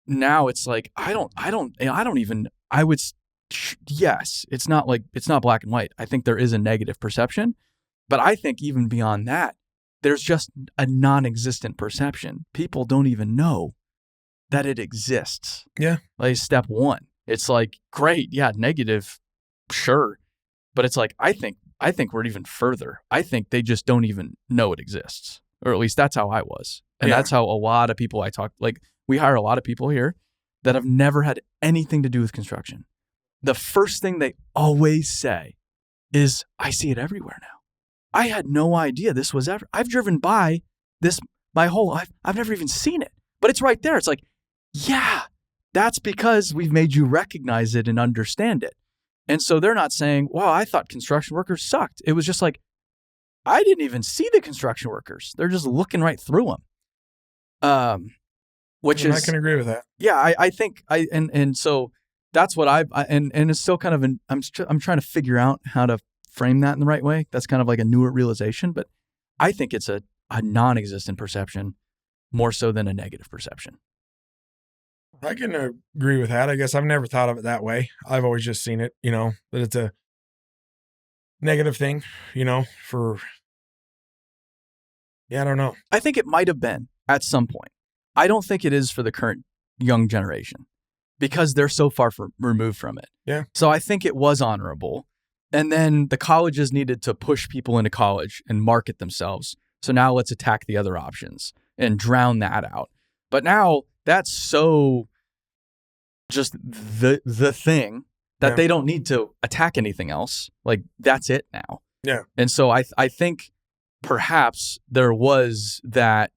now it's like I would, yes, it's not black and white. I think there is a negative perception, but I think even beyond that, there's just a non-existent perception. People don't even know that it exists. Yeah. Like, step one, it's like, great, yeah, negative, sure, but it's like I think we're even further. I think they just don't even know it exists, or at least that's how I was. And that's how a lot of people I talk, like, we hire a lot of people here that have never had anything to do with construction. The first thing they always say is, I see it everywhere now. I had no idea this was ever. I've driven by this my whole life. I've never even seen it, but it's right there. It's like, yeah, that's because we've made you recognize it and understand it. And so they're not saying, wow, I thought construction workers sucked. It was just like, I didn't even see the construction workers. They're just looking right through them. I can agree with that. Yeah, I think and so that's what and it's still kind of I'm trying to figure out how to frame that in the right way. That's kind of like a newer realization, but I think it's a non-existent perception more so than a negative perception. I can agree with that. I guess I've never thought of it that way. I've always just seen it, that it's a negative thing, I don't know. I think it might have been at some point. I don't think it is for the current young generation because they're so far removed from it. Yeah. So I think it was honorable. And then the colleges needed to push people into college and market themselves. So now let's attack the other options and drown that out. But now that's so just the thing that they don't need to attack anything else. Like, that's it now. Yeah. And so I think perhaps there was that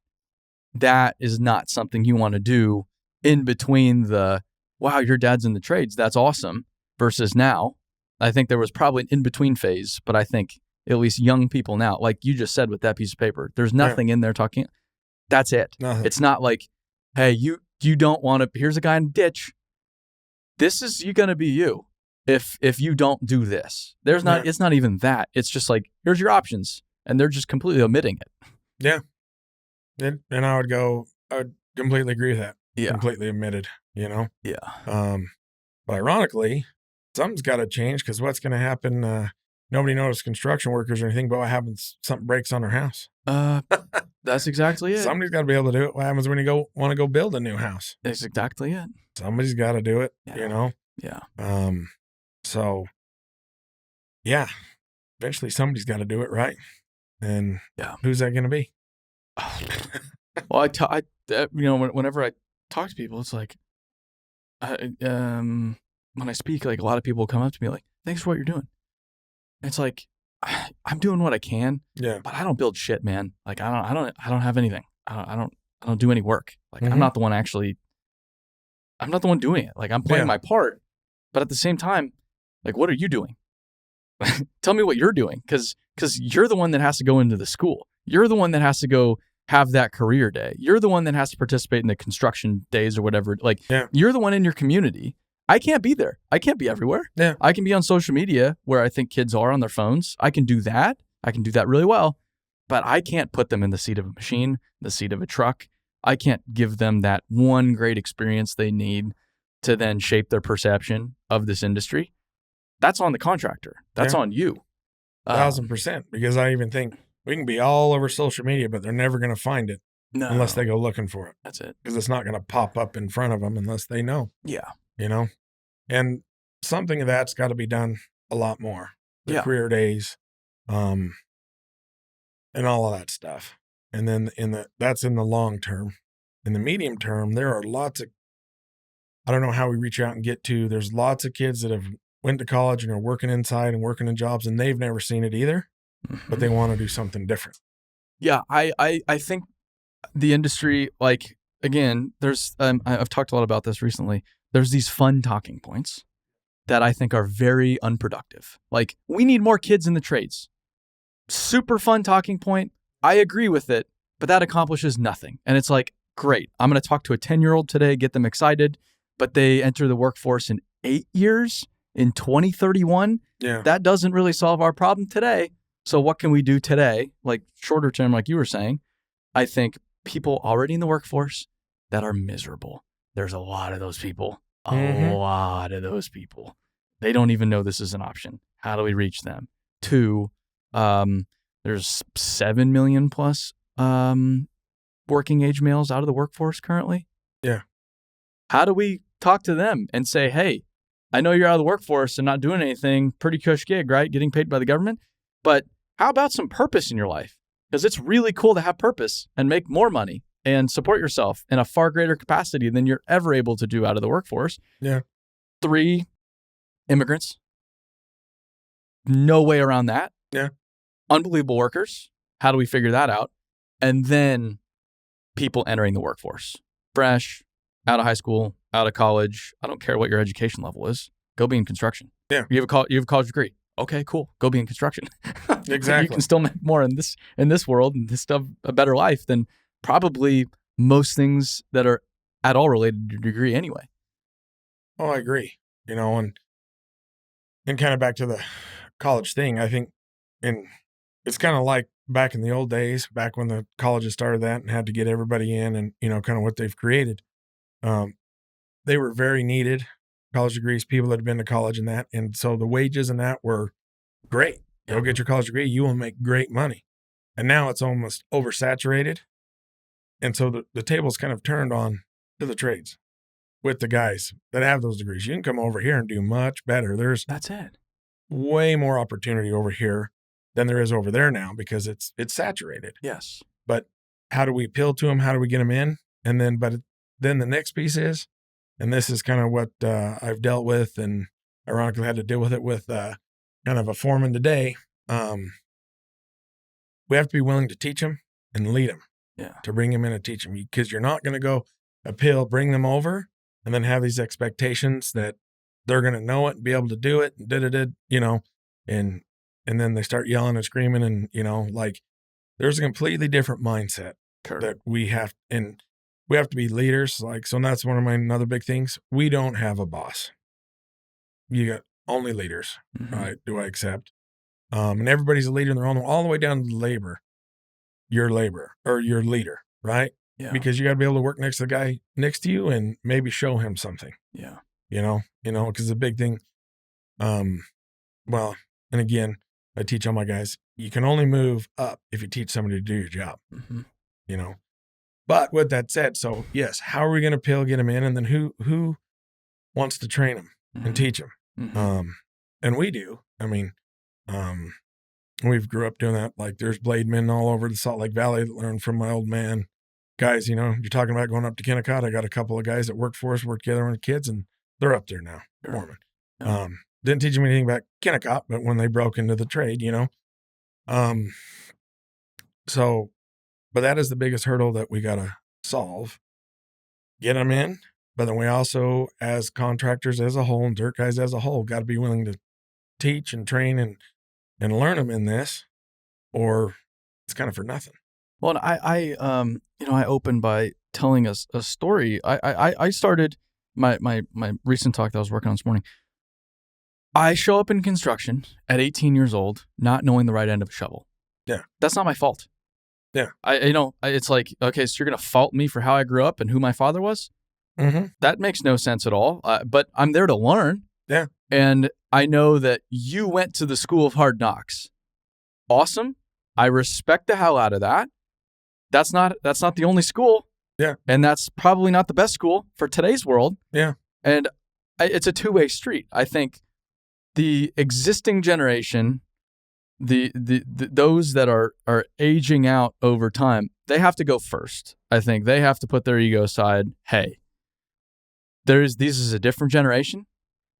is not something you want to do in between the, wow, your dad's in the trades, that's awesome, versus now. I think there was probably an in-between phase, but I think at least young people now, like you just said with that piece of paper, there's nothing in there talking. That's it. Nothing. It's not like, hey, you don't want to, here's a guy in a ditch. This is going to be you if you don't do this. There's not, it's not even that. It's just like, here's your options. And they're just completely omitting it. Yeah. And I would completely agree with that. Yeah. Completely omitted, Yeah. But ironically, something's got to change because what's going to happen? Nobody knows construction workers or anything, but what happens? Something breaks on their house. That's exactly it. Somebody's got to be able to do it. What happens when you want to go build a new house? That's exactly it. Somebody's got to do it, Yeah. So, yeah, eventually somebody's got to do it, right? And who's that going to be? Well, whenever I talk to people, it's like, when I speak, like, a lot of people come up to me like, thanks for what you're doing. It's like, I'm doing what I can. Yeah. But I don't build shit, man. Like, I don't have anything. I don't do any work. Like, I'm not the one doing it. Like, I'm playing my part. But at the same time, like, what are you doing? Tell me what you're doing. Because you're the one that has to go into the school. You're the one that has to go have that career day. You're the one that has to participate in the construction days or whatever. Like, you're the one in your community. I can't be there. I can't be everywhere. Yeah. I can be on social media where I think kids are on their phones. I can do that. I can do that really well. But I can't put them in the seat of a machine, the seat of a truck. I can't give them that one great experience they need to then shape their perception of this industry. That's on the contractor. That's on you. 1,000%. Because I even think we can be all over social media, but they're never going to find it unless they go looking for it. That's it. Because it's not going to pop up in front of them unless they know. Yeah. You know? And something of that's got to be done a lot more. The career days, and all of that stuff. And then that's in the long term. In the medium term, there are lots of, I don't know how we reach out and get to, there's lots of kids that have went to college and are working inside and working in jobs, and they've never seen it either, but they want to do something different. Yeah, I think the industry, like, again, there's, I've talked a lot about this recently. There's these fun talking points that I think are very unproductive. Like, we need more kids in the trades. Super fun talking point. I agree with it, but that accomplishes nothing. And it's like, great, I'm going to talk to a 10-year-old today, get them excited, but they enter the workforce in 8 years, in 2031. Yeah. That doesn't really solve our problem today. So what can we do today? Like, shorter term, like you were saying, I think people already in the workforce that are miserable. There's a lot of those people. A lot of those people. They don't even know this is an option. How do we reach them? 2, there's 7 million plus working age males out of the workforce currently. Yeah. How do we talk to them and say, hey, I know you're out of the workforce and not doing anything, pretty cush gig, right? Getting paid by the government. But how about some purpose in your life? Because it's really cool to have purpose and make more money and support yourself in a far greater capacity than you're ever able to do out of the workforce. Yeah. 3, immigrants. No way around that. Yeah. Unbelievable workers. How do we figure that out? And then people entering the workforce. Fresh, out of high school, out of college. I don't care what your education level is. Go be in construction. Yeah. You have a college degree. Okay, cool. Go be in construction. Exactly. You can still make more in this world and this stuff, a better life than probably most things that are at all related to your degree anyway. Oh, I agree. You know, and kind of back to the college thing, I think, and it's kind of like back in the old days, back when the colleges started that and had to get everybody in and, you know, kind of what they've created. They were very needed, college degrees, people that had been to college and that. And so the wages and that were great. Go get your college degree, you will make great money. And now it's almost oversaturated. And so the table's kind of turned on to the trades with the guys that have those degrees. You can come over here and do much better. That's it. Way more opportunity over here than there is over there now because it's saturated. Yes. But how do we appeal to them? How do we get them in? And then, then the next piece is, and this is kind of what I've dealt with and ironically had to deal with it with kind of a foreman today. We have to be willing to teach them and lead them. Yeah. To bring them in and teach them, because you're not going to go appeal, bring them over, and then have these expectations that they're going to know it and be able to do it, and you know, and then they start yelling and screaming, and you know, like there's a completely different mindset that we have, and we have to be leaders. Like, so that's one of my another big things. We don't have a boss. You got only leaders, right? Do I accept? And everybody's a leader in their own, all the way down to labor. Your labor or your leader, right? Yeah. Because you got to be able to work next to the guy next to you and maybe show him something. Yeah. You know, because the big thing, well, and again, I teach all my guys, you can only move up if you teach somebody to do your job, you know. But with that said, so yes, how are we going to get them in? And then who wants to train them and teach them? And we do. I mean, we've grew up doing that. Like there's blade men all over the Salt Lake Valley that learned from my old man. Guys, you know, you're talking about going up to Kennecott. I got a couple of guys that work for us, work together with kids, and they're up there now, foreman. Yeah. Didn't teach them anything about Kennecott, but when they broke into the trade, you know. So, but that is the biggest hurdle that we got to solve. Get them in, but then we also, as contractors as a whole and dirt guys as a whole, got to be willing to teach and train and learn them in this, or it's kind of for nothing. Well, and I opened by telling us a story. I started my recent talk that I was working on this morning. I show up in construction at 18 years old, not knowing the right end of a shovel. Yeah. That's not my fault. Yeah. It's like, okay, so you're going to fault me for how I grew up and who my father was? That makes no sense at all. But I'm there to learn. Yeah. And I know that you went to the School of Hard Knocks. Awesome. I respect the hell out of that. That's not the only school. Yeah. And that's probably not the best school for today's world. Yeah. And it's a two-way street. I think the existing generation, the those that are aging out over time, they have to go first. I think they have to put their ego aside. Hey, this is a different generation,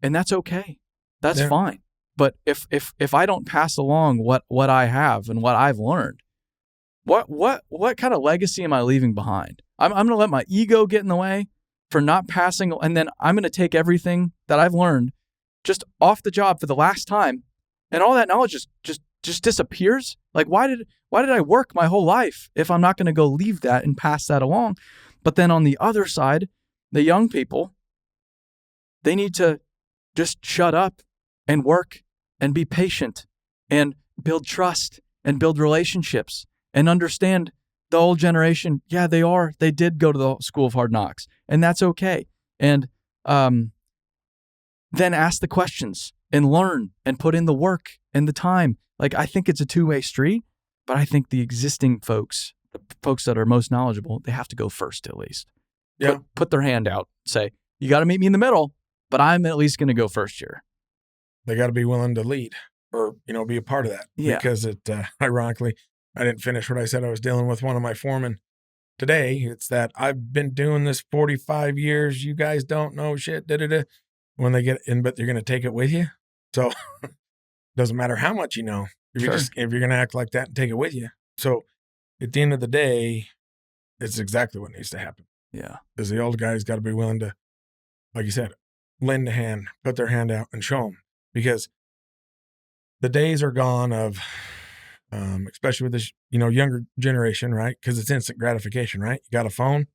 and that's okay. That's fine. But if I don't pass along what I have and what I've learned, what kind of legacy am I leaving behind? I'm going to let my ego get in the way for not passing, and then I'm going to take everything that I've learned just off the job for the last time, and all that knowledge just disappears. Like, why did I work my whole life if I'm not going to go leave that and pass that along? But then on the other side, the young people, they need to just shut up and work and be patient and build trust and build relationships and understand the old generation. Yeah, they did go to the School of Hard Knocks, and that's okay. And then ask the questions and learn and put in the work and the time. Like, I think it's a two-way street, but I think the existing folks, the folks that are most knowledgeable, they have to go first at least. Yeah. Put their hand out, say, you got to meet me in the middle, but I'm at least going to go first here. They got to be willing to lead or, be a part of that. Yeah. Because it, ironically, I didn't finish what I said. I was dealing with one of my foremen today. It's that I've been doing this 45 years. You guys don't know shit. When they get in, but they're going to take it with you. So it doesn't matter how much you know. If you're going to act like that and take it with you. So at the end of the day, it's exactly what needs to happen. Yeah. Is the old guys got to be willing to, like you said, lend a hand, put their hand out and show them. Because the days are gone of, especially with this, younger generation, right? Because it's instant gratification, right? You got a phone,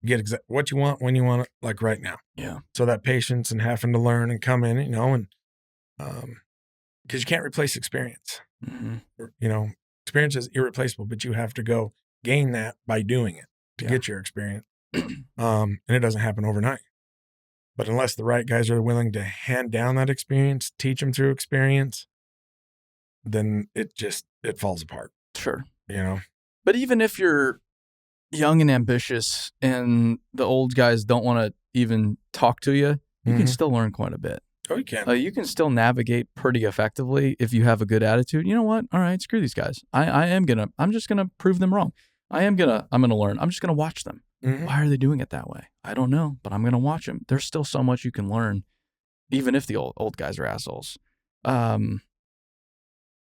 you get what you want when you want it, like right now. Yeah. So that patience and having to learn and come in, and because you can't replace experience. Mm-hmm. Experience is irreplaceable, but you have to go gain that by doing it to get your experience. And it doesn't happen overnight. But unless the right guys are willing to hand down that experience, teach them through experience, then it falls apart. Sure. But even if you're young and ambitious and the old guys don't want to even talk to you, you can still learn quite a bit. Oh, you can. You can still navigate pretty effectively if you have a good attitude. You know what? All right, screw these guys. I'm just gonna prove them wrong. I'm gonna learn. I'm just gonna watch them. Why are they doing it that way? I don't know, but I'm gonna watch them. There's still so much you can learn, even if the old guys are assholes.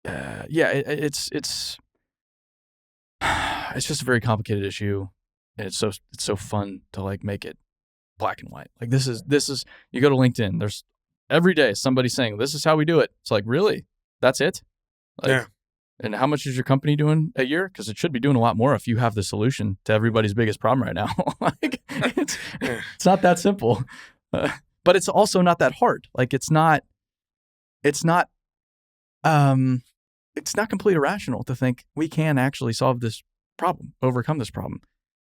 It's just a very complicated issue, and it's so fun to make it black and white. Like this is you go to LinkedIn, there's every day somebody saying this is how we do it. It's like, really? That's it? Yeah. And how much is your company doing a year? Because it should be doing a lot more if you have the solution to everybody's biggest problem right now. It's not that simple, but it's also not that hard. Like it's not completely irrational to think we can actually solve this problem, overcome this problem,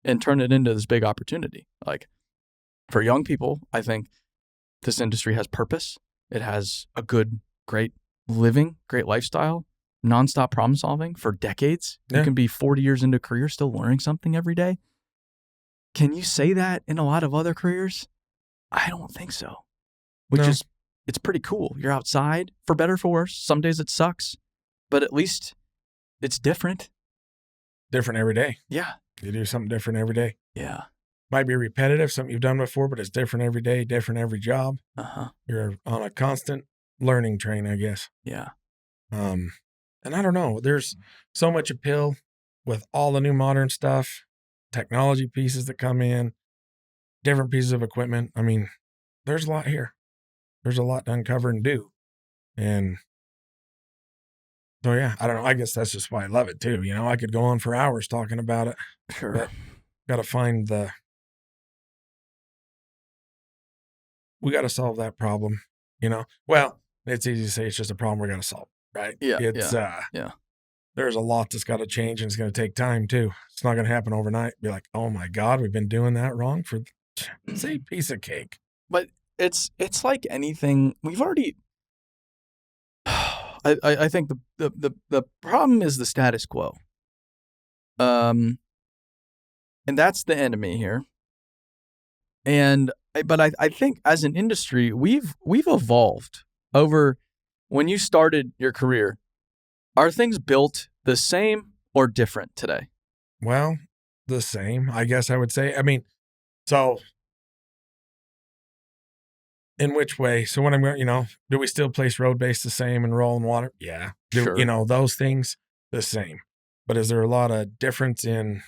and turn it into this big opportunity. Like for young people, I think this industry has purpose. It has a good, great living, great lifestyle, nonstop problem solving for decades. Yeah. You can be 40 years into a career still learning something every day. Can you say that in a lot of other careers? I don't think so. It's pretty cool. You're outside, for better, for worse. Some days it sucks, but at least it's different. Different every day. Yeah. You do something different every day. Yeah. Might be repetitive, something you've done before, but it's different every day, different every job. You're on a constant learning train, I guess. Yeah. And I don't know, there's so much appeal with all the new modern stuff, technology pieces that come in, different pieces of equipment. I mean, there's a lot here. There's a lot to uncover and do. And so, yeah, I don't know. I guess that's just why I love it too. I could go on for hours talking about it. Sure. But got to find we got to solve that problem, Well, it's easy to say it's just a problem we got to solve, right? Yeah. There's a lot that's got to change, and it's going to take time too. It's not going to happen overnight. Be like, oh my God, we've been doing that wrong for, say, piece of cake. But it's like anything. We've already. I think the problem is the status quo. And that's the enemy here. But I think as an industry, we've evolved over. When you started your career, are things built the same or different today? Well, the same, I guess I would say. I mean, so in which way? So when I'm going, do we still place road base the same and roll in water? Yeah. Sure. Those things the same. But is there a lot of difference in,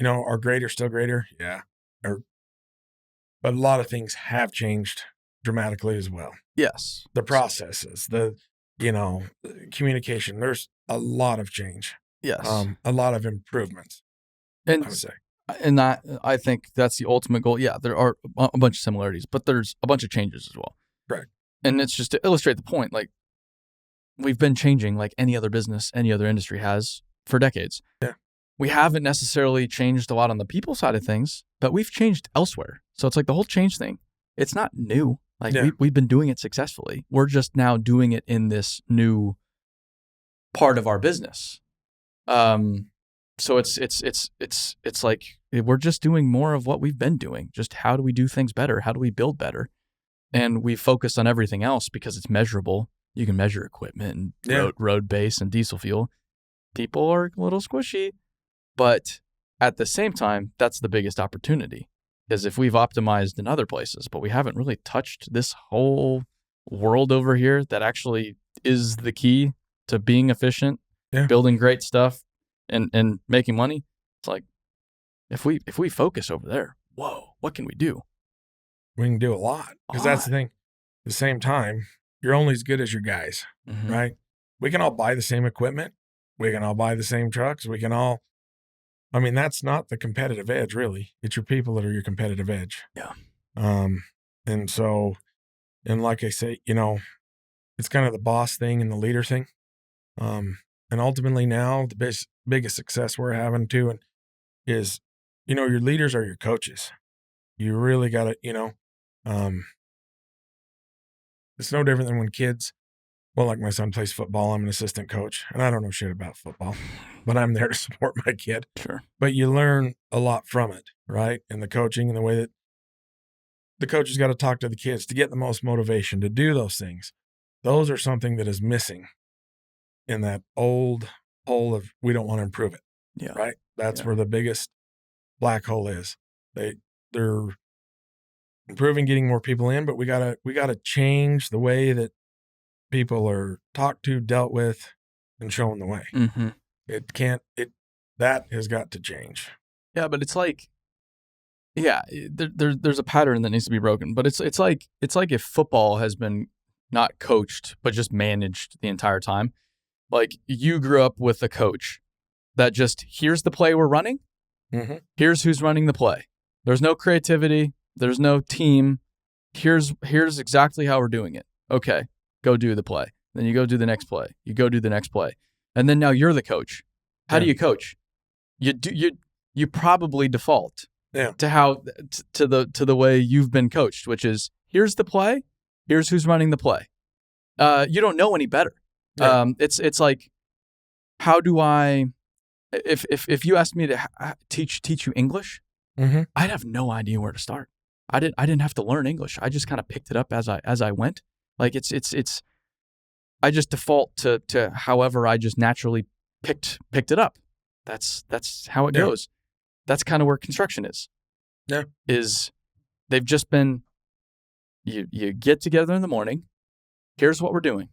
are grader still grader? Yeah. But a lot of things have changed dramatically as well. Yes. The processes, the communication, there's a lot of change. Yes. A lot of improvements, and I would say. And that, I think that's the ultimate goal. Yeah, there are a bunch of similarities, but there's a bunch of changes as well. Correct. And it's just to illustrate the point, like, we've been changing like any other business, any other industry has for decades. Yeah. We haven't necessarily changed a lot on the people side of things, but we've changed elsewhere. So it's like the whole change thing. It's not new. Like, we've been doing it successfully. We're just now doing it in this new part of our business. So it's like we're just doing more of what we've been doing. Just how do we do things better? How do we build better? And we focused on everything else because it's measurable. You can measure equipment and road base and diesel fuel. People are a little squishy, but at the same time, that's the biggest opportunity. Because if we've optimized in other places, but we haven't really touched this whole world over here that actually is the key to being efficient, building great stuff, and making money. It's like, if we focus over there, whoa, what can we do? We can do a lot. Because that's the thing. At the same time, you're only as good as your guys, right? We can all buy the same equipment. We can all buy the same trucks. We can all, that's not the competitive edge, really. It's your people that are your competitive edge. Yeah. And so, and like I say, it's kind of the boss thing and the leader thing. And ultimately now the biggest success we're having too is, your leaders are your coaches. You really got to, it's no different than when kids, like my son plays football. I'm an assistant coach and I don't know shit about football, but I'm there to support my kid. Sure. But you learn a lot from it, right? And the coaching and the way that the coach has got to talk to the kids to get the most motivation to do those things. Those are something that is missing in that old hole of we don't want to improve it. Yeah. Right. That's where the biggest black hole is. They're improving, getting more people in, but we gotta change the way that people are talked to, dealt with, and shown the way. Mm-hmm. That has got to change. Yeah, but it's like, there's a pattern that needs to be broken. But it's like if football has been not coached but just managed the entire time. Like, you grew up with a coach that just, here's the play we're running. Mm-hmm. Here's who's running the play. There's no creativity. There's no team. Here's exactly how we're doing it. Okay, go do the play. Then you go do the next play. You go do the next play. And then now you're the coach. How do you coach? You probably default to how to the way you've been coached, which is, here's the play. Here's who's running the play. You don't know any better. Yeah. It's like, how do I, if you asked me to teach you English, I'd have no idea where to start. I didn't have to learn English. I just kind of picked it up as I went. Like, it's I just default to however I just naturally picked it up. That's how it goes. That's kind of where construction is. Yeah. Is they've just been, you get together in the morning. Here's what we're doing.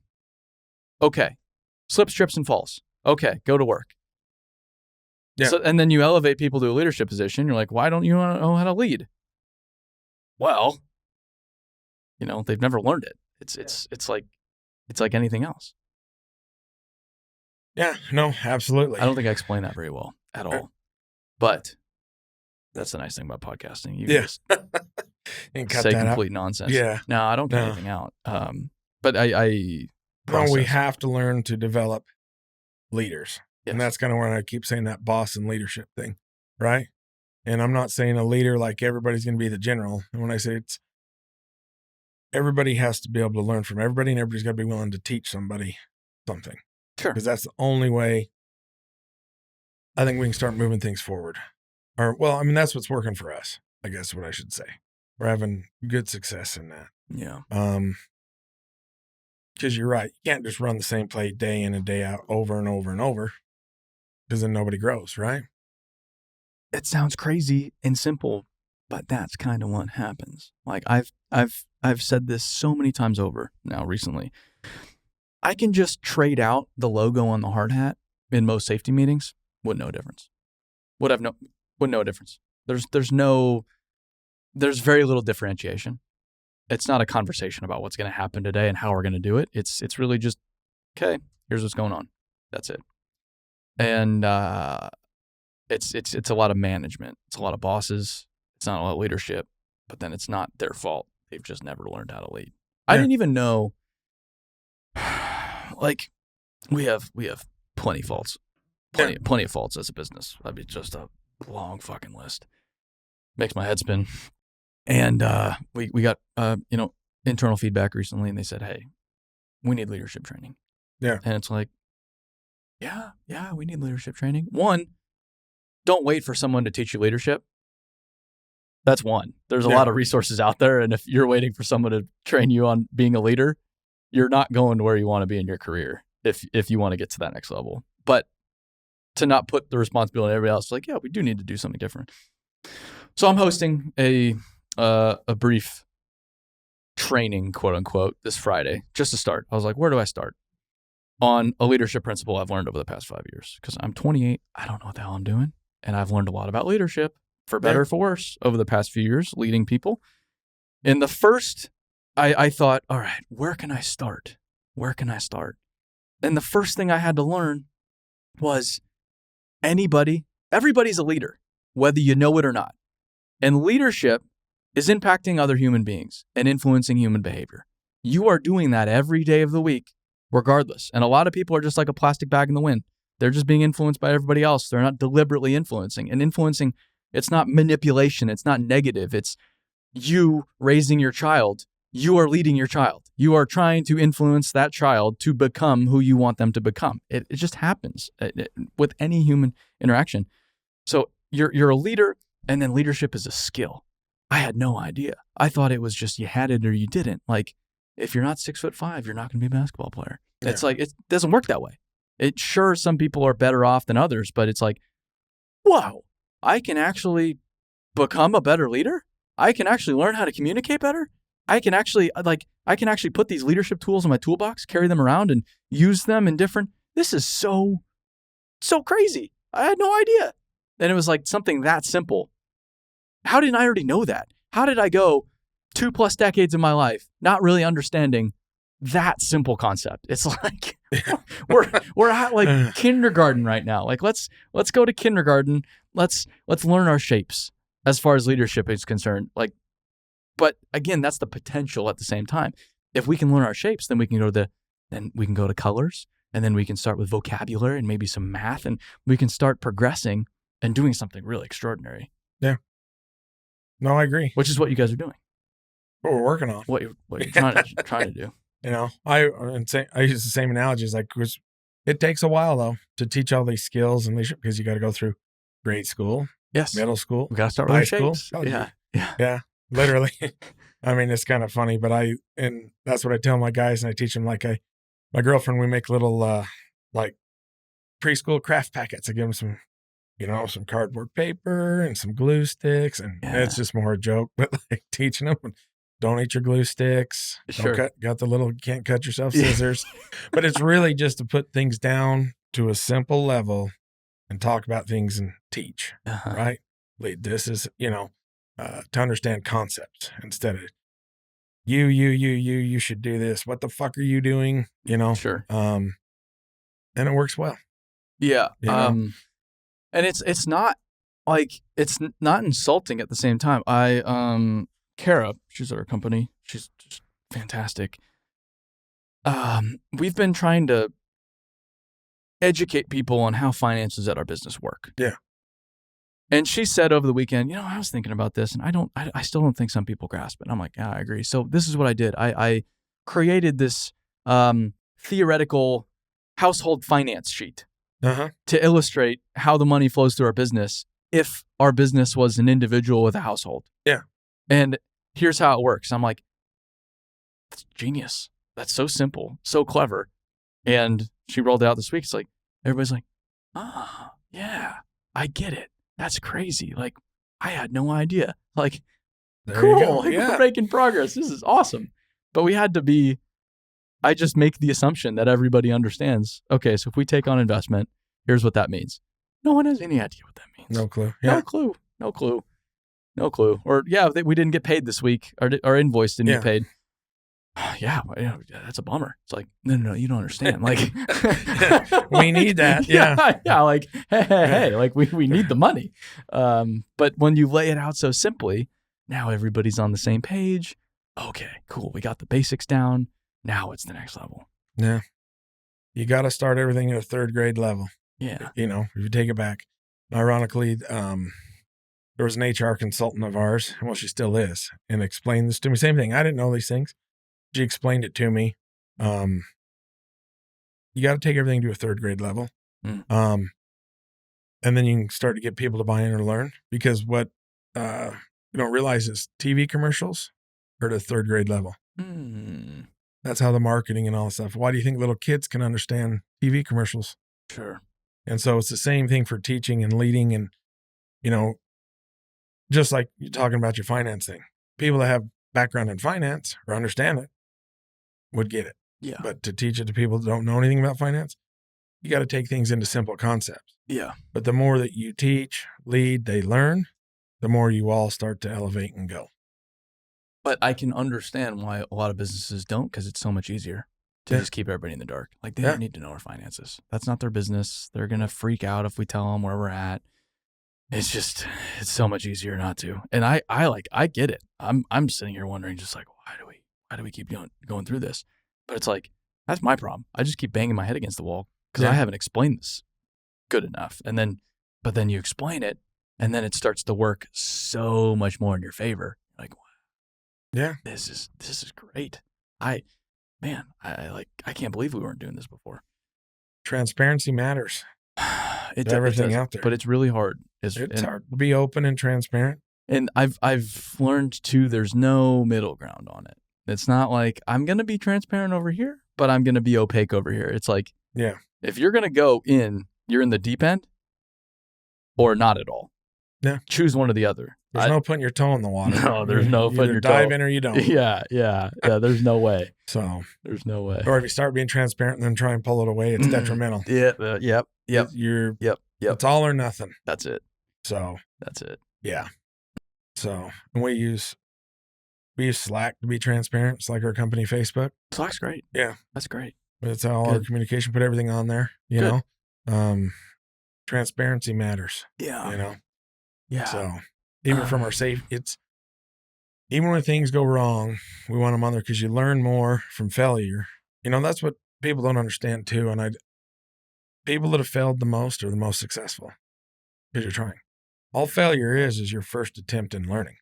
Okay. Slips, trips, and falls. Okay, go to work. Yeah. So, and then you elevate people to a leadership position. You're like, why don't you know how to lead? Well, they've never learned it. It's like anything else. Yeah, no, absolutely. I don't think I explained that very well at all. But that's the nice thing about podcasting. You just say complete nonsense. Yeah. No, I don't cut anything out. But I process. No, we have to learn to develop leaders. Yes. And that's kind of where I keep saying that boss and leadership thing, right? And I'm not saying a leader like everybody's going to be the general. And when I say everybody has to be able to learn from everybody, and everybody's got to be willing to teach somebody something. Sure. Because that's the only way I think we can start moving things forward. Or, well, I mean, that's what's working for us, I guess is what I should say. We're having good success in that. Yeah. Because you're right. You can't just run the same play day in and day out over and over and over, because then nobody grows, right? It sounds crazy and simple, but that's kind of what happens. Like I've said this so many times over now recently. I can just trade out the logo on the hard hat in most safety meetings with no difference. With no difference. There's very little differentiation. It's not a conversation about what's going to happen today and how we're going to do it. It's really just, okay, here's what's going on. That's it. And it's a lot of management. It's a lot of bosses. It's not a lot of leadership. But then it's not their fault. They've just never learned how to lead. I didn't even know. Like, we have plenty faults. Plenty of faults as a business. I mean, just a long fucking list. Makes my head spin. And we got internal feedback recently, and they said, hey, we need leadership training. Yeah. And it's like, yeah, we need leadership training. One, don't wait for someone to teach you leadership. That's one. There's a lot of resources out there, and if you're waiting for someone to train you on being a leader, you're not going to where you want to be in your career if you want to get to that next level. But to not put the responsibility on everybody else, like, yeah, we do need to do something different. So I'm hosting a brief training, quote unquote, this Friday, just to start. I was like, where do I start? On a leadership principle I've learned over the past 5 years. Because I'm 28, I don't know what the hell I'm doing. And I've learned a lot about leadership, for better or for worse, over the past few years, leading people. In the first, I thought, all right, where can I start? And the first thing I had to learn was everybody's a leader, whether you know it or not. And leadership is impacting other human beings and influencing human behavior. You are doing that every day of the week, regardless. And a lot of people are just like a plastic bag in the wind. They're just being influenced by everybody else. They're not deliberately influencing. And influencing, it's not manipulation. It's not negative. It's you raising your child. You are leading your child. You are trying to influence that child to become who you want them to become. It just happens with any human interaction. So you're a leader, and then leadership is a skill. I had no idea. I thought it was just you had it or you didn't. Like, if you're not 6'5", you're not going to be a basketball player. Yeah. It's like, it doesn't work that way. Sure, some people are better off than others, but it's like, wow, I can actually become a better leader. I can actually learn how to communicate better. I can actually put these leadership tools in my toolbox, carry them around and use them in this is so crazy. I had no idea. And it was like something that simple. How didn't I already know that? How did I go 2+ decades of my life not really understanding that simple concept? It's like we're at like kindergarten right now. Like let's go to kindergarten. Let's learn our shapes as far as leadership is concerned. Like, but again, that's the potential at the same time. If we can learn our shapes, then we can go to colors, and then we can start with vocabulary and maybe some math, and we can start progressing and doing something really extraordinary. Yeah. No, I agree. Which is what you guys are doing. What we're working on. What you're trying to do. You know, I use the same analogies. Like, it takes a while though to teach all these skills and leadership, because you got to go through grade school, middle school, we got to start with shapes. Oh, yeah, literally. I mean, it's kind of funny, but and that's what I tell my guys, and I teach them. Like my girlfriend, we make little like preschool craft packets. I give them some, some cardboard paper and some glue sticks, and it's just more a joke, but like teaching them. Don't eat your glue sticks. Sure. Got the little can't cut yourself scissors. But it's really just to put things down to a simple level and talk about things and teach, right? This is, to understand concepts instead of you should do this. What the fuck are you doing? Sure. And it works well. Yeah. And it's not like, it's not insulting at the same time. Kara, she's at our company. She's just fantastic. We've been trying to educate people on how finances at our business work. Yeah. And she said over the weekend, I was thinking about this, and I still don't think some people grasp it. And I'm like, yeah, I agree. So this is what I did. I created this theoretical household finance sheet to illustrate how the money flows through our business if our business was an individual with a household. Yeah. And here's how it works. I'm like, that's genius. That's so simple, so clever. And she rolled it out this week. It's like, everybody's like, yeah, I get it. That's crazy. Like, I had no idea. Like, there cool. Like, we're making progress. This is awesome. But we had to be, I just make the assumption that everybody understands. Okay, so if we take on investment, here's what that means. No one has any idea what that means. No clue. Yeah. No clue. Or, we didn't get paid this week. Our invoice didn't get paid. Yeah, that's a bummer. It's like, no, you don't understand. Like, we need that. Yeah. Like, hey, like we need the money. But when you lay it out so simply, now everybody's on the same page. Okay, cool. We got the basics down. Now it's the next level. Yeah. You got to start everything at a third grade level. Yeah. If you take it back. Ironically, there was an HR consultant of ours, well, she still is, and explained this to me. Same thing. I didn't know these things. She explained it to me. You got to take everything to a third grade level. And then you can start to get people to buy in or learn, because what you don't realize is TV commercials are at a third grade level. That's how the marketing and all that stuff. Why do you think little kids can understand TV commercials? Sure. And so it's the same thing for teaching and leading, and, just like you're talking about your finance thing. People that have background in finance or understand it would get it. Yeah. But to teach it to people that don't know anything about finance, you got to take things into simple concepts. Yeah. But the more that you teach, lead, they learn, the more you all start to elevate and go. But I can understand why a lot of businesses don't, because it's so much easier to just keep everybody in the dark. Like, they don't need to know our finances. That's not their business. They're going to freak out if we tell them where we're at. It's so much easier not to. And I get it. I'm sitting here wondering, just like, why do we keep going through this? But it's like, that's my problem. I just keep banging my head against the wall because I haven't explained this good enough. But then you explain it, and then it starts to work so much more in your favor. Like, yeah, this is great. I can't believe we weren't doing this before. Transparency matters. It's everything out there, but it's really hard. It's hard to be open and transparent. And I've learned too, there's no middle ground on it. It's not like I'm going to be transparent over here, but I'm going to be opaque over here. It's like, if you're going to go in, you're in the deep end or not at all. Yeah. Choose one or the other. There's no putting your toe in the water. No, there's no putting your toe. Dive in or you don't. Yeah. There's no way. So there's no way. Or if you start being transparent and then try and pull it away, it's detrimental. Yep. Yep. It's all or nothing. That's it. So that's it. Yeah. So, and we use Slack to be transparent. It's like our company Facebook. Slack's great. Yeah. That's great. It's all our communication, put everything on there, you know. Transparency matters. Yeah. Yeah. So even from our even when things go wrong, we want them on there because you learn more from failure. That's what people don't understand too. And people that have failed the most are the most successful because you're trying. All failure is your first attempt in learning.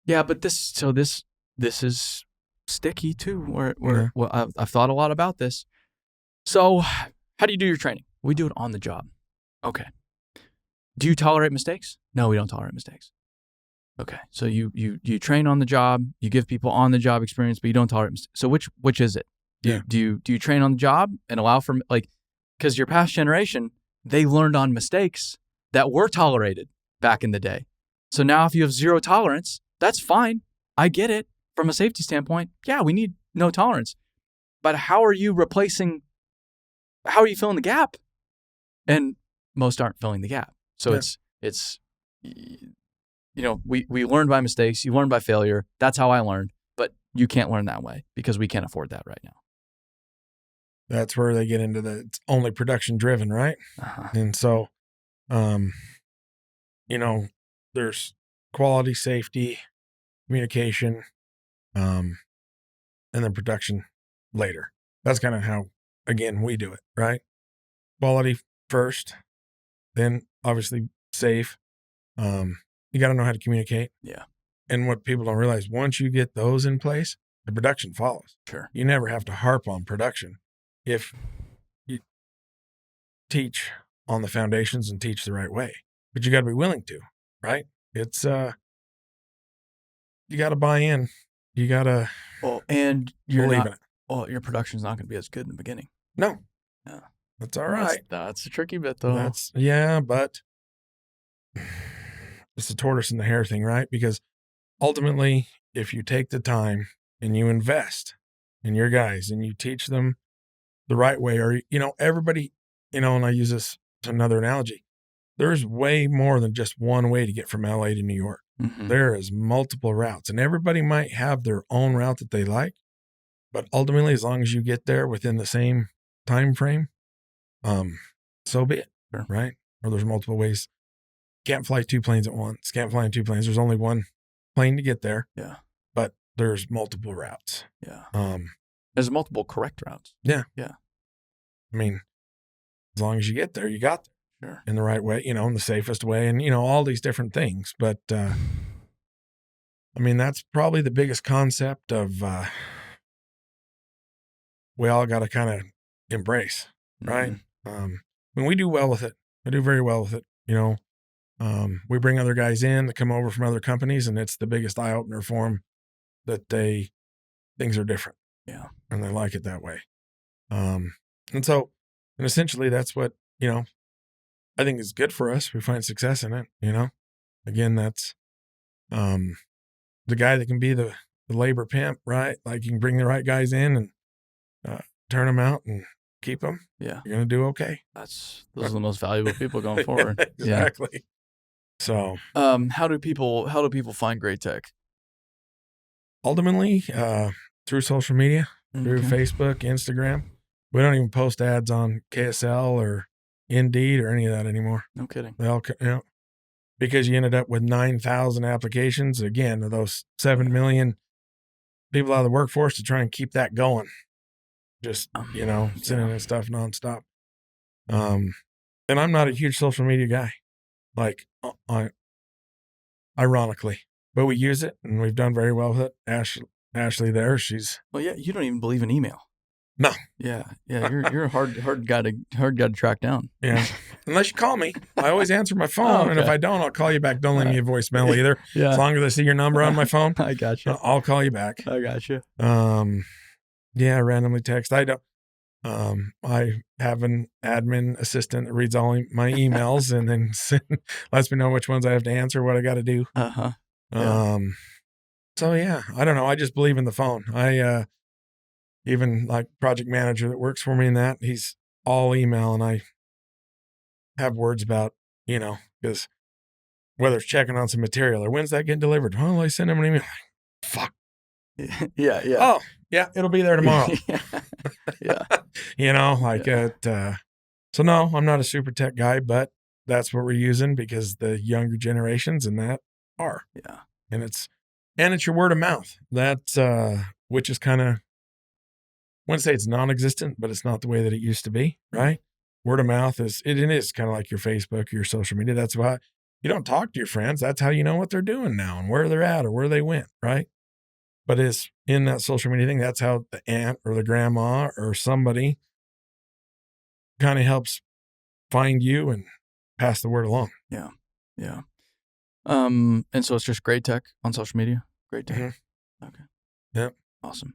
Yeah, but this is sticky too. I've thought a lot about this. So, how do you do your training? We do it on the job. Okay. Do you tolerate mistakes? No, we don't tolerate mistakes. Okay. So you train on the job. You give people on the job experience, but you don't tolerate mistakes. So which is it? Do you train on the job and allow for, like, because your past generation, they learned on mistakes that were tolerated back in the day. So now if you have zero tolerance, that's fine. I get it. From a safety standpoint, yeah, we need no tolerance. But how are you filling the gap? And most aren't filling the gap. So it's we learn by mistakes. You learn by failure. That's how I learned. But you can't learn that way because we can't afford that right now. That's where they get into it's only production driven, right? Uh-huh. And so, there's quality, safety, communication, and then production later. That's kind of how, again, we do it, right? Quality first, then obviously safe, You got to know how to communicate. Yeah. And what people don't realize, once you get those in place, the production follows. Sure. You never have to harp on production if you teach on the foundations and teach the right way. But you got to be willing to, right? It's you got to buy in. You got to and you're believe not, in it. Well, your production's not going to be as good in the beginning. No. Yeah. That's all right. That's a tricky bit, though. But it's the tortoise and the hare thing, right? Because ultimately, if you take the time and you invest in your guys and you teach them the right way, or, everybody, and I use this as another analogy, there's way more than just one way to get from LA to New York. Mm-hmm. There is multiple routes, and everybody might have their own route that they like, but ultimately, as long as you get there within the same time frame, so be it, sure. Right? Or there's multiple ways. Can't fly 2 planes at once. Can't fly in 2 planes. There's only one plane to get there. Yeah. But there's multiple routes. Yeah. There's multiple correct routes. Yeah. Yeah. I mean, as long as you get there, you got there. Sure. In the right way, in the safest way, and, all these different things. But, I mean, that's probably the biggest concept of we all got to kind of embrace, right? Mm-hmm. When we do well with it, I do very well with it, we bring other guys in that come over from other companies, and it's the biggest eye opener for them that things are different. Yeah. And they like it that way. And essentially that's what, I think is good for us. We find success in it, again, that's, the guy that can be the labor pimp, right? Like you can bring the right guys in and, turn them out and keep them. Yeah. You're going to do okay. Those are the most valuable people going forward. Exactly. Yeah. So, how do people find great tech? Ultimately, through social media, through Facebook, Instagram. We don't even post ads on KSL or Indeed or any of that anymore. No kidding. They all, because you ended up with 9,000 applications, again, of those 7 million people out of the workforce to try and keep that going. Just, sending in stuff nonstop. And I'm not a huge social media guy, like, ironically, but we use it and we've done very well with it. Ashley there, she's... Well, yeah, you don't even believe in email. No. Yeah. You're a hard guy to track down. Yeah. Unless you call me. I always answer my phone, and if I don't, I'll call you back. Don't leave me a voicemail either. Yeah. As long as I see your number on my phone, I got you. I'll call you back. I got you. Yeah, randomly text. I don't. I have an admin assistant that reads all my emails and then lets me know which ones I have to answer, what I got to do. Yeah. So yeah, I don't know. I just believe in the phone. I even like project manager that works for me in that, he's all email, and I have words about, because whether it's checking on some material or when's that getting delivered. Oh, I send him an email. Fuck. Yeah. Oh, yeah, it'll be there tomorrow. Yeah. So no, I'm not a super tech guy, but that's what we're using because the younger generations and that are. Yeah. And it's your word of mouth. That's, which is kind of, I wouldn't say it's non-existent, but it's not the way that it used to be, right? Word of mouth is kind of like your Facebook, your social media. That's why you don't talk to your friends. That's how you know what they're doing now and where they're at or where they went, right? But it's in that social media thing. That's how the aunt or the grandma or somebody kind of helps find you and pass the word along. Yeah. Yeah. And so it's just great tech on social media. Great tech. Mm-hmm. Okay. Yep. Awesome.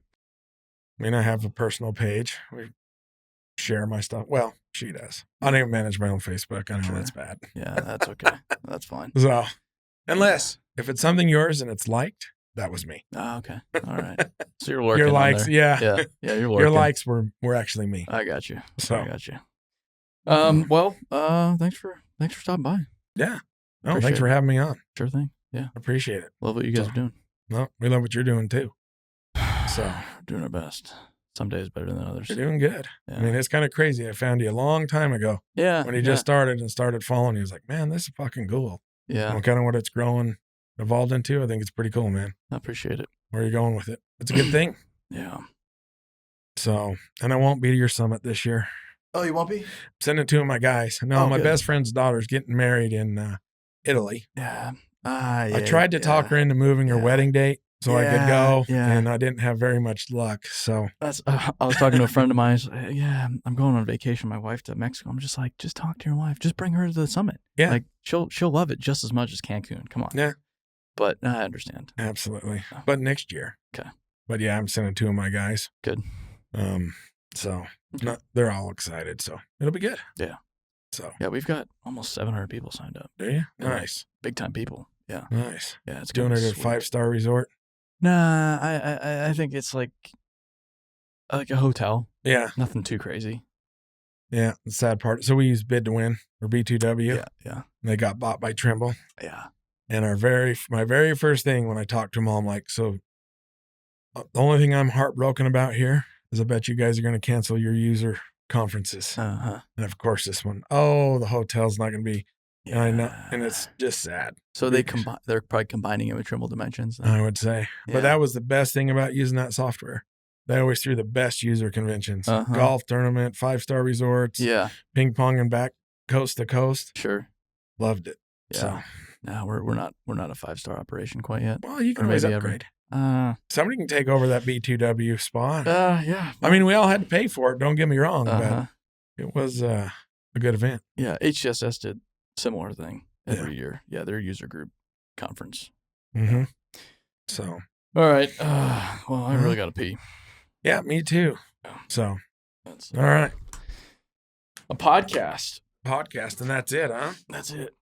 I mean, I have a personal page. We share my stuff. Well, she does. I don't even manage my own Facebook. I know that's bad. Yeah, that's okay. That's fine. So, unless if it's something yours and it's liked, that was me. Oh, okay. All right. So you're lurking. Your likes, yeah. Yeah, you're lurking. Your likes were actually me. I got you. So I got you. Well, thanks for stopping by. Yeah. No, thanks for having me on. Sure thing. Yeah. Appreciate it. Love what you guys are doing. No, we love what you're doing too. So we're doing our best. Some days better than others. You're doing good. Yeah. I mean, it's kind of crazy. I found you a long time ago. Yeah. When he just started following, he was like, man, this is fucking cool. Yeah. And kind of what it's evolved into. I think it's pretty cool, man. I appreciate it. Where are you going with it? It's a good thing. Yeah. So, and I won't be to your summit this year. Oh, you won't be? Sending 2 of my guys. No, my best friend's daughter's getting married in Italy. Yeah. I tried to talk her into moving her wedding date so I could go, and I didn't have very much luck. So that's. I was talking to a friend of mine. He's like, yeah, I'm going on vacation. My wife to Mexico. I'm just like, just talk to your wife. Just bring her to the summit. Yeah, like she'll love it just as much as Cancun. Come on. Yeah, but I understand. Absolutely. Oh. But next year. Okay. But yeah, I'm sending 2 of my guys. Good. So they're all excited. So it'll be good. Yeah. So yeah, we've got almost 700 people signed up. Do you? Nice. Big time people. Yeah. Nice. Yeah, it's doing it at a 5-star resort. Nah, I think it's like a hotel. Yeah. Nothing too crazy. Yeah. The sad part. So we used Bid to Win or B2W. Yeah. Yeah. They got bought by Trimble. Yeah. And my very first thing when I talked to them all, I'm like, so the only thing I'm heartbroken about here is I bet you guys are going to cancel your user conferences. Uh-huh. And of course this one, the hotel's not going to be. Yeah. I know, and it's just sad. So they're probably combining it with Trimble Dimensions then. I would say. Yeah. But that was the best thing about using that software. They always threw the best user conventions. Golf tournament, 5-star resorts. Yeah. Ping pong and back coast to coast. Sure. Loved it. Yeah. So. No, we're not a 5-star operation quite yet. Well, you can always upgrade. Somebody can take over that B2W spot. Yeah. I mean, we all had to pay for it. Don't get me wrong, but it was a good event. Yeah, HCSS did similar thing every year. Yeah, their user group conference. Mm-hmm. So. All right. Well, I really got to pee. Yeah, me too. So. That's all right. A podcast. And that's it, huh? That's it.